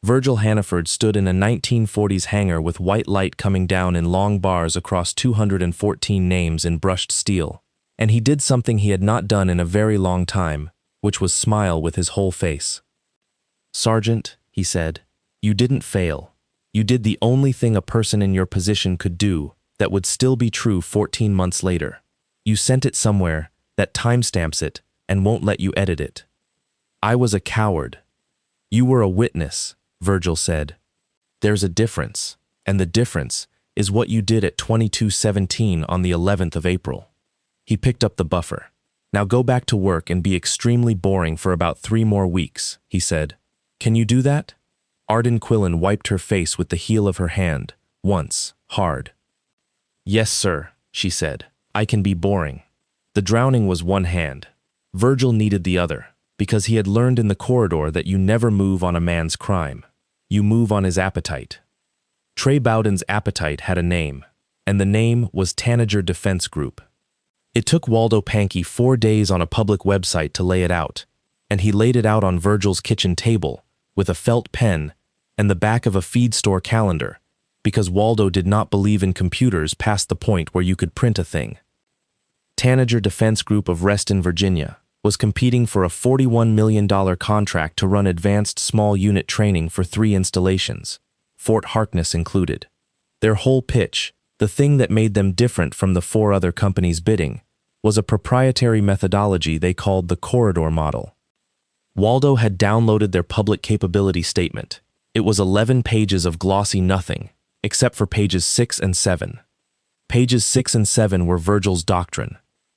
Virgil Hannaford stood in a 1940s hangar with white light coming down in long bars across 214 names in brushed steel, and he did something he had not done in a very long time, which was smile with his whole face. "Sergeant," he said, "you didn't fail. You did the only thing a person in your position could do that would still be true 14 months later. You sent it somewhere that timestamps it and won't let you edit it. I was a coward. You were a witness," Virgil said. "There's a difference, and the difference is what you did at 22:17 on the 11th of April. He picked up the buffer. "Now go back to work and be extremely boring for about 3 more weeks," he said. Can you do that? Arden Quillen wiped her face with the heel of her hand, once, hard. Yes, sir, she said. I can be boring. The drowning was one hand. Virgil needed the other, because he had learned in the corridor that you never move on a man's crime. You move on his appetite. Trey Bowden's appetite had a name, and the name was Tanager Defense Group. It took Waldo Pankey 4 days on a public website to lay it out, and he laid it out on Virgil's kitchen table with a felt pen and the back of a feed store calendar, because Waldo did not believe in computers past the point where you could print a thing. Tanager Defense Group of Reston, Virginia, was competing for a $41 million contract to run advanced small unit training for 3 installations, Fort Harkness included. Their whole pitch, the thing that made them different from the 4 other companies bidding, was a proprietary methodology they called the corridor model. Waldo had downloaded their public capability statement. It was 11 pages of glossy nothing, except for pages 6 and 7. Pages 6 and 7 were Virgil's doctrine,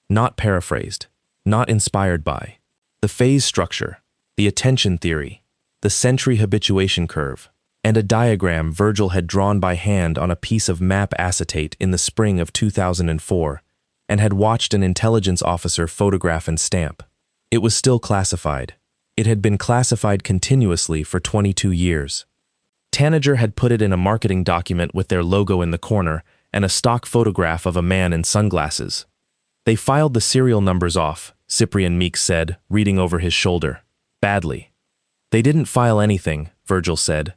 not paraphrased, not inspired by. The phase structure, the attention theory, the century habituation curve, and a diagram Virgil had drawn by hand on a piece of map acetate in the spring of 2004, and had watched an intelligence officer photograph and stamp. It was still classified. It had been classified continuously for 22 years. Tanager had put it in a marketing document with their logo in the corner and a stock photograph of a man in sunglasses. They filed the serial numbers off, Cyprian Meeks said, reading over his shoulder. Badly. They didn't file anything, Virgil said.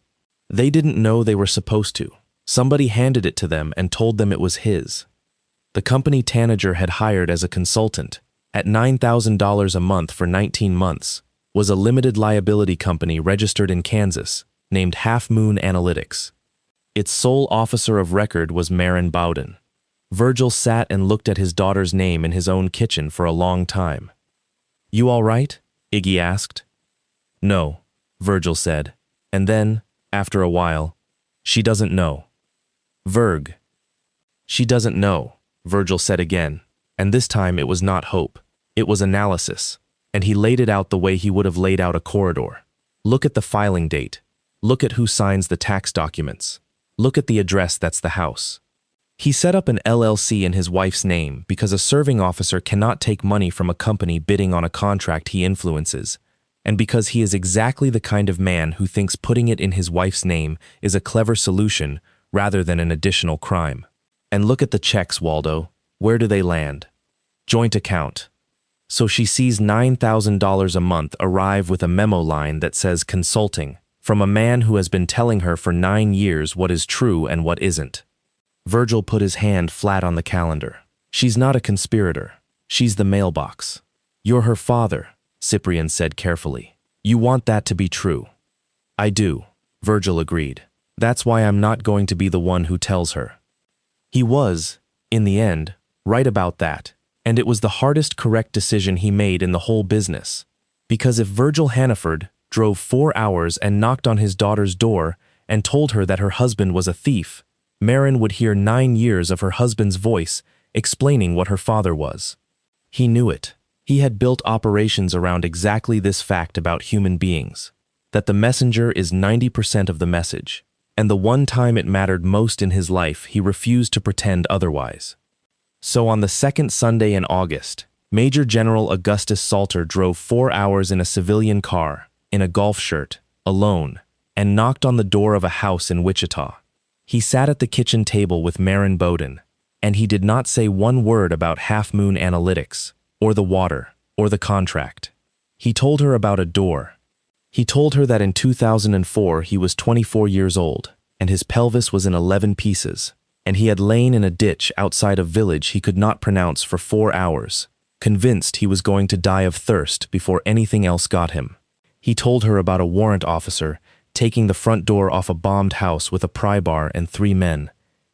They didn't know they were supposed to. Somebody handed it to them and told them it was his. The company Tanager had hired as a consultant, at $9,000 a month for 19 months, was a limited liability company registered in Kansas, named Half Moon Analytics. Its sole officer of record was Marin Bowden. Virgil sat and looked at his daughter's name in his own kitchen for a long time. You all right? Iggy asked. No, Virgil said, and then, after a while, she doesn't know. Virg. She doesn't know, Virgil said again, and this time it was not hope. It was analysis, and he laid it out the way he would have laid out a corridor. Look at the filing date. Look at who signs the tax documents. Look at the address that's the house. He set up an LLC in his wife's name because a serving officer cannot take money from a company bidding on a contract he influences, and because he is exactly the kind of man who thinks putting it in his wife's name is a clever solution rather than an additional crime. And look at the checks, Waldo. Where do they land? Joint account. So she sees $9,000 a month arrive with a memo line that says consulting, from a man who has been telling her for 9 years what is true and what isn't. Virgil put his hand flat on the calendar. She's not a conspirator. She's the mailbox. You're her father, Cyprian said carefully. You want that to be true. I do, Virgil agreed. That's why I'm not going to be the one who tells her. He was, in the end, right about that, and it was the hardest correct decision he made in the whole business. Because if Virgil Hannaford drove 4 hours and knocked on his daughter's door and told her that her husband was a thief, Marin would hear 9 years of her husband's voice explaining what her father was. He knew it. He had built operations around exactly this fact about human beings, that the messenger is 90% of the message, and the one time it mattered most in his life, he refused to pretend otherwise. So on the second Sunday in August, Major General Augustus Salter drove 4 hours in a civilian car, in a golf shirt, alone, and knocked on the door of a house in Wichita. He sat at the kitchen table with Marin Bowden, and he did not say one word about Half Moon Analytics, or the water, or the contract. He told her about a door. He told her that in 2004 he was 24 years old, and his pelvis was in 11 pieces, and he had lain in a ditch outside a village he could not pronounce for 4 hours, convinced he was going to die of thirst before anything else got him. He told her about a warrant officer taking the front door off a bombed house with a pry bar and 3 men,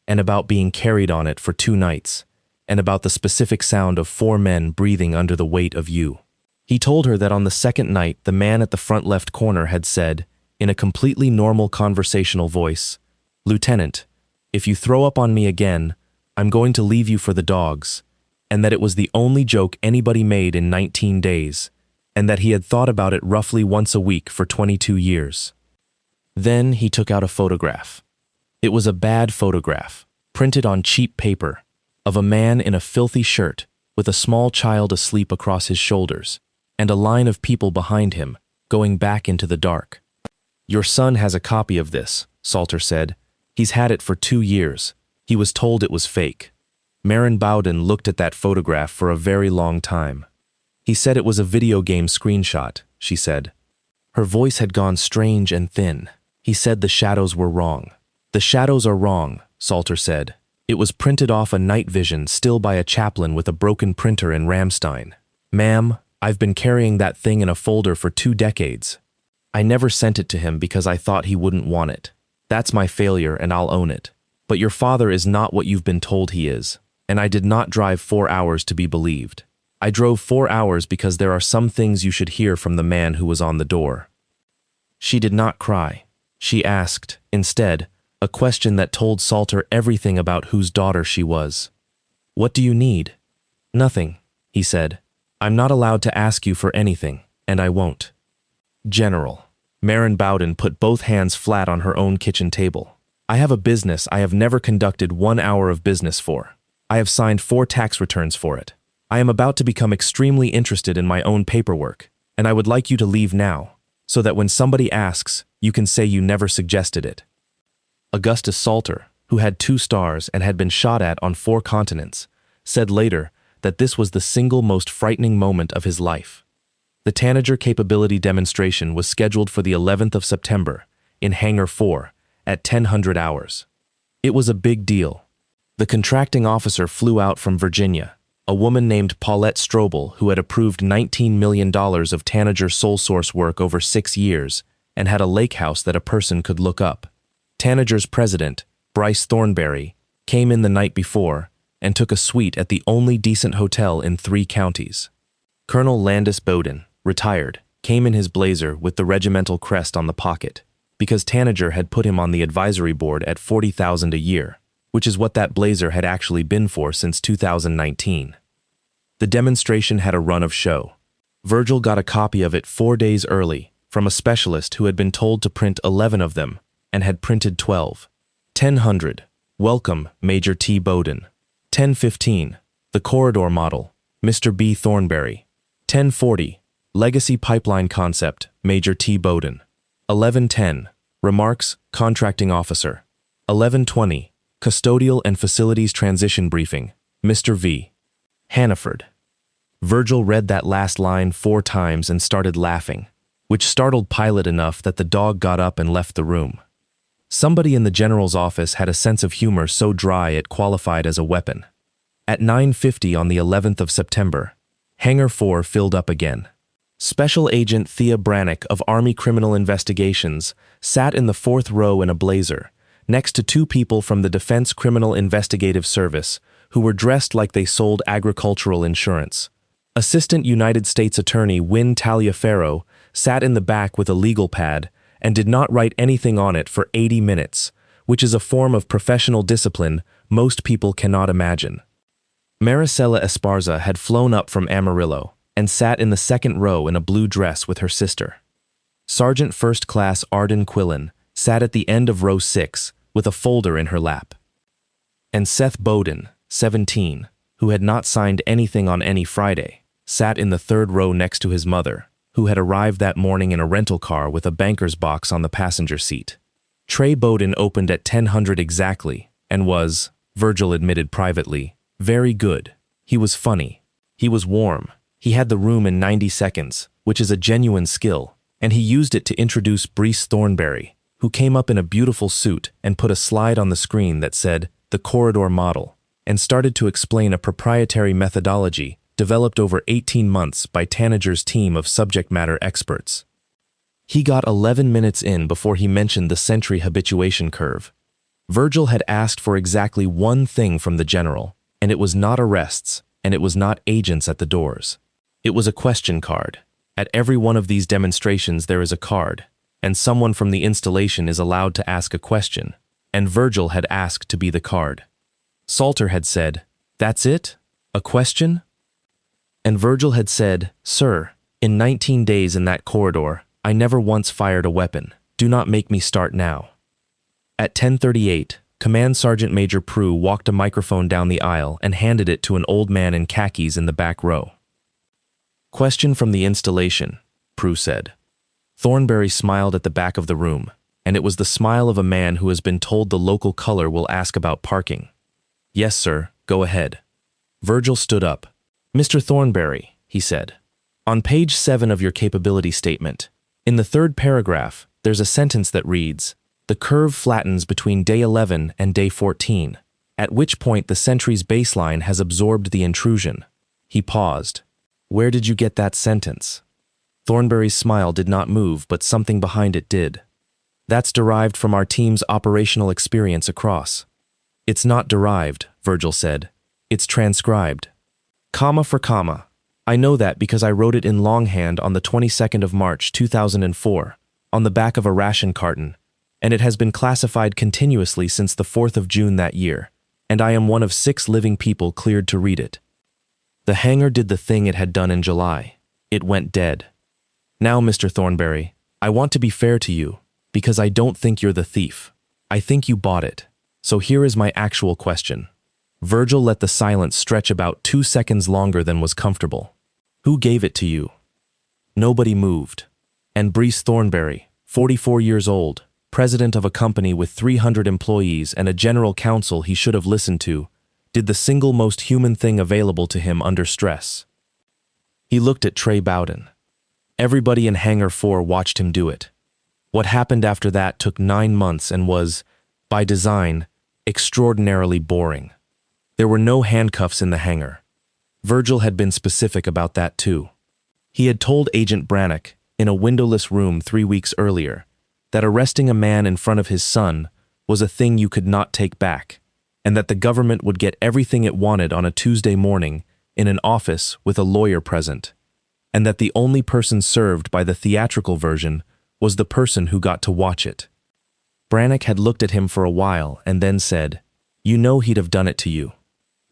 and about being carried on it for 2 nights, and about the specific sound of 4 men breathing under the weight of you. He told her that on the second night the man at the front left corner had said, in a completely normal conversational voice, "Lieutenant, if you throw up on me again, I'm going to leave you for the dogs," and that it was the only joke anybody made in 19 days, and that he had thought about it roughly once a week for 22 years. Then he took out a photograph. It was a bad photograph, printed on cheap paper, of a man in a filthy shirt with a small child asleep across his shoulders, and a line of people behind him, going back into the dark. "Your son has a copy of this," Salter said. "He's had it for 2 years. He was told it was fake." Maren Bowden looked at that photograph for a very long time. "He said it was a video game screenshot," she said. Her voice had gone strange and thin. "He said the shadows were wrong." "The shadows are wrong," Salter said. "It was printed off a night vision still by a chaplain with a broken printer in Ramstein. Ma'am, I've been carrying that thing in a folder for 2 decades. I never sent it to him because I thought he wouldn't want it. That's my failure and I'll own it. But your father is not what you've been told he is, and I did not drive 4 hours to be believed. I drove 4 hours because there are some things you should hear from the man who was on the door." She did not cry. She asked, instead, a question that told Salter everything about whose daughter she was. "What do you need?" "Nothing," he said. "I'm not allowed to ask you for anything, and I won't." "General." Maren Bowden put both hands flat on her own kitchen table. "I have a business I have never conducted 1 hour of business for. I have signed 4 tax returns for it. I am about to become extremely interested in my own paperwork, and I would like you to leave now, so that when somebody asks, you can say you never suggested it." Augustus Salter, who had 2 stars and had been shot at on 4 continents, said later that this was the single most frightening moment of his life. The Tanager capability demonstration was scheduled for the 11th of September in Hangar 4 at 1000 hours. It was a big deal. The contracting officer flew out from Virginia, a woman named Paulette Strobel who had approved $19 million of Tanager sole source work over 6 years and had a lake house that a person could look up. Tanager's president, Bryce Thornberry, came in the night before and took a suite at the only decent hotel in 3 counties. Colonel Landis Bowden, retired, came in his blazer with the regimental crest on the pocket, because Tanager had put him on the advisory board at $40,000 a year, which is what that blazer had actually been for since 2019. The demonstration had a run of show. Virgil got a copy of it 4 days early from a specialist who had been told to print 11 of them and had printed 12. 1000, welcome, Major T. Bowden. 1015, the corridor model, Mr. B. Thornberry. 1040, legacy pipeline concept, Major T. Bowden. 1110, remarks, contracting officer. 1120, custodial and facilities transition briefing, Mr. V. Hannaford. Virgil read that last line 4 times and started laughing, which startled Pilot enough that the dog got up and left the room. Somebody in the general's office had a sense of humor so dry it qualified as a weapon. At 9:50 on the 11th of September, Hangar 4 filled up again. Special Agent Thea Brannick of Army Criminal Investigations sat in the 4th row in a blazer, next to 2 people from the Defense Criminal Investigative Service who were dressed like they sold agricultural insurance. Assistant United States Attorney Wynne Taliaferro sat in the back with a legal pad and did not write anything on it for 80 minutes, which is a form of professional discipline most people cannot imagine. Maricela Esparza had flown up from Amarillo and sat in the 2nd row in a blue dress with her sister. Sergeant First Class Arden Quillen sat at the end of row 6 with a folder in her lap. And Seth Bowden, 17, who had not signed anything on any Friday, sat in the 3rd row next to his mother, who had arrived that morning in a rental car with a banker's box on the passenger seat. Trey Bowden opened at 1000 exactly and was, Virgil admitted privately, very good. He was funny. He was warm. He had the room in 90 seconds, which is a genuine skill, and he used it to introduce Bryce Thornberry, who came up in a beautiful suit and put a slide on the screen that said, "The Corridor Model," and started to explain a proprietary methodology developed over 18 months by Tanager's team of subject matter experts. He got 11 minutes in before he mentioned the Sentry habituation curve. Virgil had asked for exactly one thing from the general, and it was not arrests, and it was not agents at the doors. It was a question card. At every one of these demonstrations there is a card, and someone from the installation is allowed to ask a question, and Virgil had asked to be the card. Salter had said, "That's it? A question?" And Virgil had said, "Sir, In 19 days in that corridor, I never once fired a weapon. Do not make me start now. At 10:38, Command Sergeant Major Prue walked a microphone down the aisle and handed it to an old man in khakis in the back row. Question from the installation, Prue said. Thornberry smiled at the back of the room, and it was the smile of a man who has been told the local color will ask about parking. Yes, sir, go ahead. Virgil stood up. Mr. Thornberry, he said, on page 7 of your capability statement, in the third paragraph, there's a sentence that reads, the curve flattens between day 11 and day 14, at which point the sentry's baseline has absorbed the intrusion. He paused. Where did you get that sentence? Thornberry's smile did not move, but something behind it did. That's derived from our team's operational experience across. It's not derived, Virgil said. It's transcribed. Comma for comma. I know that because I wrote it in longhand on the 22nd of March 2004, on the back of a ration carton, and it has been classified continuously since the 4th of June that year, and I am one of 6 living people cleared to read it. The hangar did the thing it had done in July. It went dead. Now, Mr. Thornberry, I want to be fair to you, because I don't think you're the thief. I think you bought it. So here is my actual question. Virgil let the silence stretch about 2 seconds longer than was comfortable. Who gave it to you? Nobody moved. And Brees Thornberry, 44 years old, president of a company with 300 employees and a general counsel he should have listened to, did the single most human thing available to him under stress. He looked at Trey Bowden. Everybody in Hangar 4 watched him do it. What happened after that took 9 months and was, by design, extraordinarily boring. There were no handcuffs in the hangar. Virgil had been specific about that too. He had told Agent Brannock, in a windowless room 3 weeks earlier, that arresting a man in front of his son was a thing you could not take back, and that the government would get everything it wanted on a Tuesday morning in an office with a lawyer present, and that the only person served by the theatrical version was the person who got to watch it. Brannock had looked at him for a while and then said, "You know he'd have done it to you."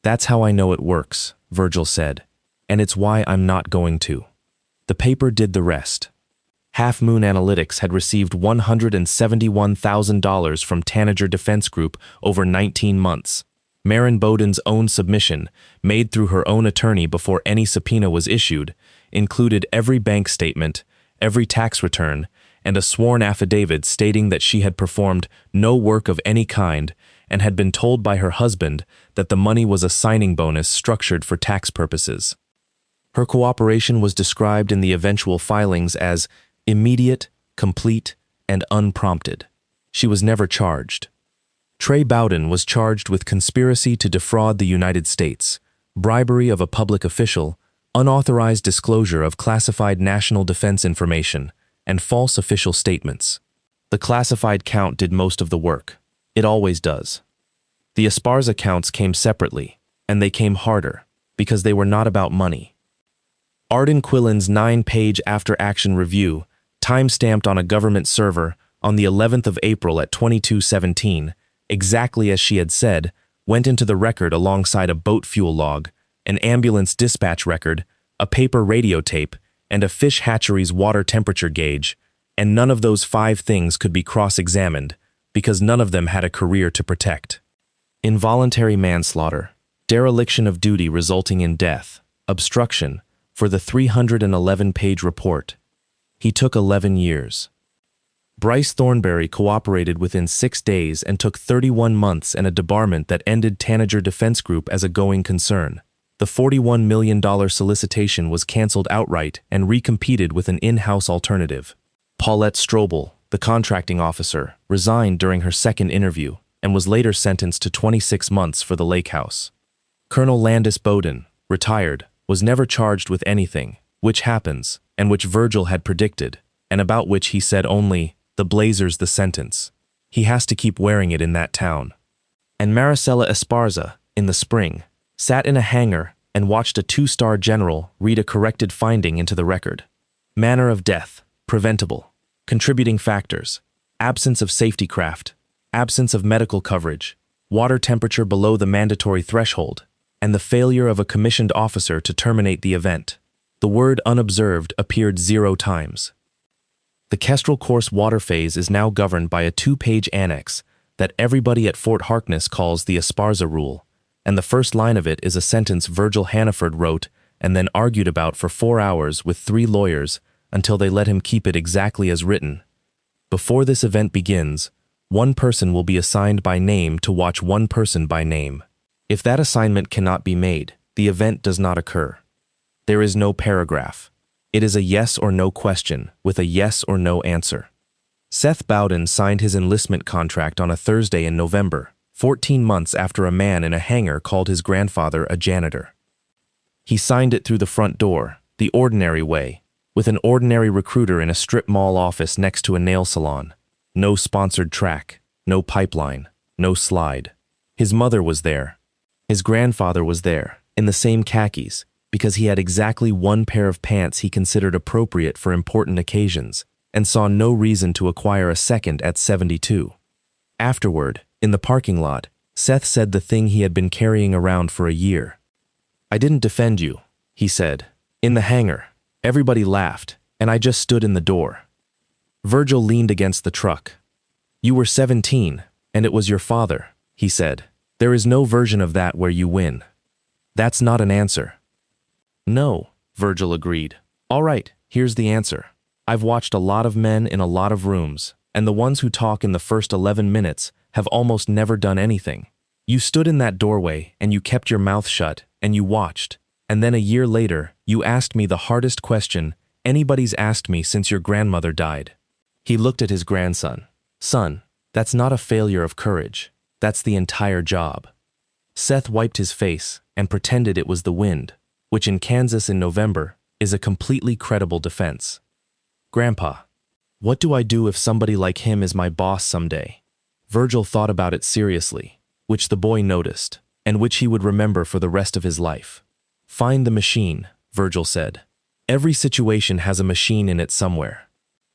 "That's how I know it works," Virgil said, "and it's why I'm not going to." The paper did the rest. Half Moon Analytics had received $171,000 from Tanager Defense Group over 19 months. Maren Bowden's own submission, made through her own attorney before any subpoena was issued, included every bank statement, every tax return, and a sworn affidavit stating that she had performed no work of any kind and had been told by her husband that the money was a signing bonus structured for tax purposes. Her cooperation was described in the eventual filings as immediate, complete, and unprompted. She was never charged. Trey Bowden was charged with conspiracy to defraud the United States, bribery of a public official, unauthorized disclosure of classified national defense information, and false official statements. The classified count did most of the work. It always does. The Esparza counts came separately, and they came harder, because they were not about money. Arden Quillen's 9-page after-action review, time-stamped on a government server on the 11th of April at 22:17, exactly as she had said, went into the record alongside a boat fuel log, an ambulance dispatch record, a paper radio tape, and a fish hatchery's water temperature gauge, and none of those 5 things could be cross-examined, because none of them had a career to protect. Involuntary manslaughter, dereliction of duty resulting in death, obstruction, for the 311-page report. He took 11 years. Bryce Thornberry cooperated within 6 days and took 31 months and a debarment that ended Tanager Defense Group as a going concern. The $41 million solicitation was canceled outright and recompeted with an in-house alternative. Paulette Strobel, the contracting officer, resigned during her second interview and was later sentenced to 26 months for the lake house. Colonel Landis Bowden, retired, was never charged with anything, which happens, and which Virgil had predicted, and about which he said only, "The Blazers the sentence." He has to keep wearing it in that town. And Maricela Esparza, in the spring, sat in a hangar and watched a 2-star general read a corrected finding into the record. Manner of death, preventable. Contributing factors, absence of safety craft, absence of medical coverage, water temperature below the mandatory threshold, and the failure of a commissioned officer to terminate the event. The word unobserved appeared 0 times. The Kestrel course water phase is now governed by a 2-page annex that everybody at Fort Harkness calls the Esparza Rule, and the first line of it is a sentence Virgil Hannaford wrote and then argued about for 4 hours with 3 lawyers until they let him keep it exactly as written. Before this event begins, one person will be assigned by name to watch one person by name. If that assignment cannot be made, the event does not occur. There is no paragraph. It is a yes or no question with a yes or no answer. Seth Bowden signed his enlistment contract on a Thursday in November, 14 months after a man in a hangar called his grandfather a janitor. He signed it through the front door, the ordinary way, with an ordinary recruiter in a strip mall office next to a nail salon. No sponsored track, no pipeline, no slide. His mother was there. His grandfather was there, in the same khakis, because he had exactly one pair of pants he considered appropriate for important occasions, and saw no reason to acquire a second at 72. Afterward, in the parking lot, Seth said the thing he had been carrying around for a year. "I didn't defend you," he said. "In the hangar, everybody laughed, and I just stood in the door." Virgil leaned against the truck. "You were 17, and it was your father," he said. "There is no version of that where you win." "That's not an answer." "No," Virgil agreed. "All right, here's the answer. I've watched a lot of men in a lot of rooms, and the ones who talk in the first 11 minutes have almost never done anything. You stood in that doorway, and you kept your mouth shut, and you watched, and then a year later, you asked me the hardest question anybody's asked me since your grandmother died." He looked at his grandson. "Son, that's not a failure of courage. That's the entire job." Seth wiped his face and pretended it was the wind, which in Kansas in November is a completely credible defense. "Grandpa, what do I do if somebody like him is my boss someday?" Virgil thought about it seriously, which the boy noticed, and which he would remember for the rest of his life. "Find the machine," Virgil said. "Every situation has a machine in it somewhere.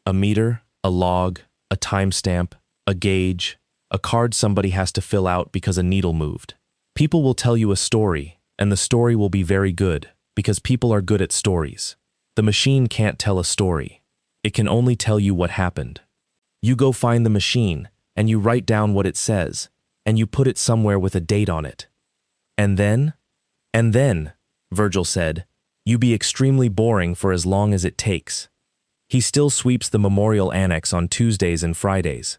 A meter, a log, a timestamp, a gauge, a card somebody has to fill out because a needle moved. People will tell you a story, and the story will be very good, because people are good at stories. The machine can't tell a story. It can only tell you what happened. You go find the machine, and you write down what it says, and you put it somewhere with a date on it. And then, Virgil said, you be extremely boring for as long as it takes." He still sweeps the memorial annex on Tuesdays and Fridays.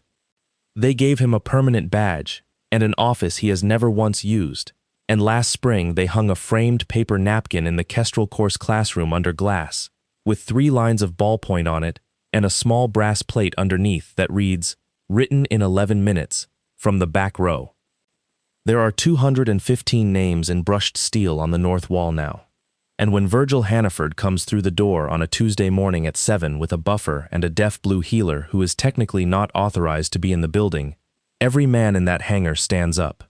They gave him a permanent badge and an office he has never once used, and last spring they hung a framed paper napkin in the Kestrel course classroom under glass, with 3 lines of ballpoint on it and a small brass plate underneath that reads, "Written in 11 minutes, from the back row." There are 215 names in brushed steel on the north wall now. And when Virgil Hannaford comes through the door on a Tuesday morning at 7 with a buffer and a deaf blue healer who is technically not authorized to be in the building, every man in that hangar stands up.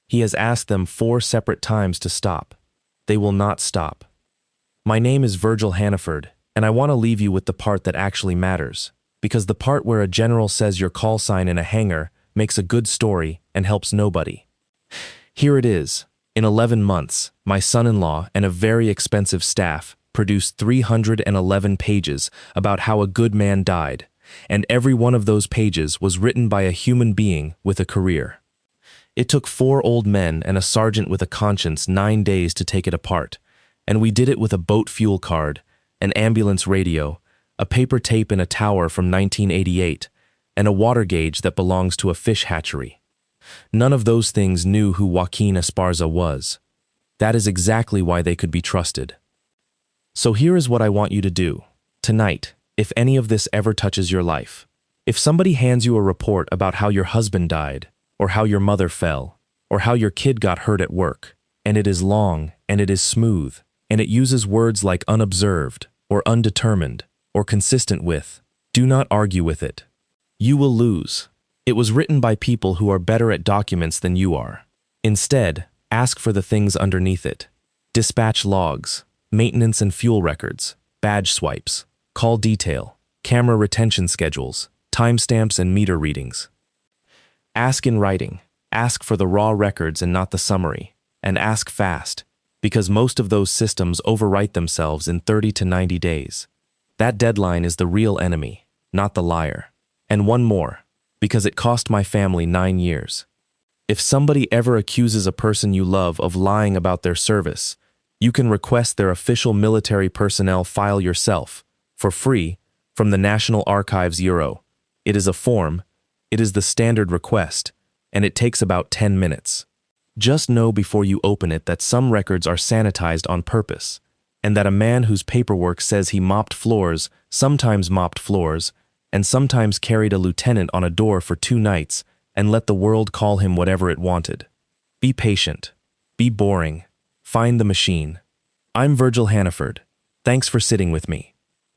He has asked them 4 separate times to stop. They will not stop. My name is Virgil Hannaford, and I want to leave you with the part that actually matters, because the part where a general says your call sign in a hangar makes a good story and helps nobody. Here it is. In 11 months, my son-in-law and a very expensive staff produced 311 pages about how a good man died, and every one of those pages was written by a human being with a career. It took 4 old men and a sergeant with a conscience 9 days to take it apart, and we did it with a boat fuel card, an ambulance radio, a paper tape in a tower from 1988, and a water gauge that belongs to a fish hatchery. None of those things knew who Joaquin Esparza was. That is exactly why they could be trusted. So here is what I want you to do. Tonight, if any of this ever touches your life, if somebody hands you a report about how your husband died, or how your mother fell, or how your kid got hurt at work, and it is long, and it is smooth, and it uses words like unobserved, or undetermined, or consistent with, do not argue with it. You will lose. It was written by people who are better at documents than you are. Instead, ask for the things underneath it. Dispatch logs, maintenance and fuel records, badge swipes, call detail, camera retention schedules, timestamps and meter readings. Ask in writing. Ask for the raw records and not the summary. And ask fast. because most of those systems overwrite themselves in 30 to 90 days. That deadline is the real enemy, not the liar. And one more, because it cost my family 9 years. If somebody ever accuses a person you love of lying about their service, you can request their official military personnel file yourself, for free, from the National Archives Bureau. It is a form, it is the standard request, and it takes about 10 minutes. Just know before you open it that some records are sanitized on purpose, and that a man whose paperwork says he mopped floors, and sometimes carried a lieutenant on a door for 2 nights and let the world call him whatever it wanted. Be patient. Be boring. Find the machine. I'm Virgil Hannaford. Thanks for sitting with me.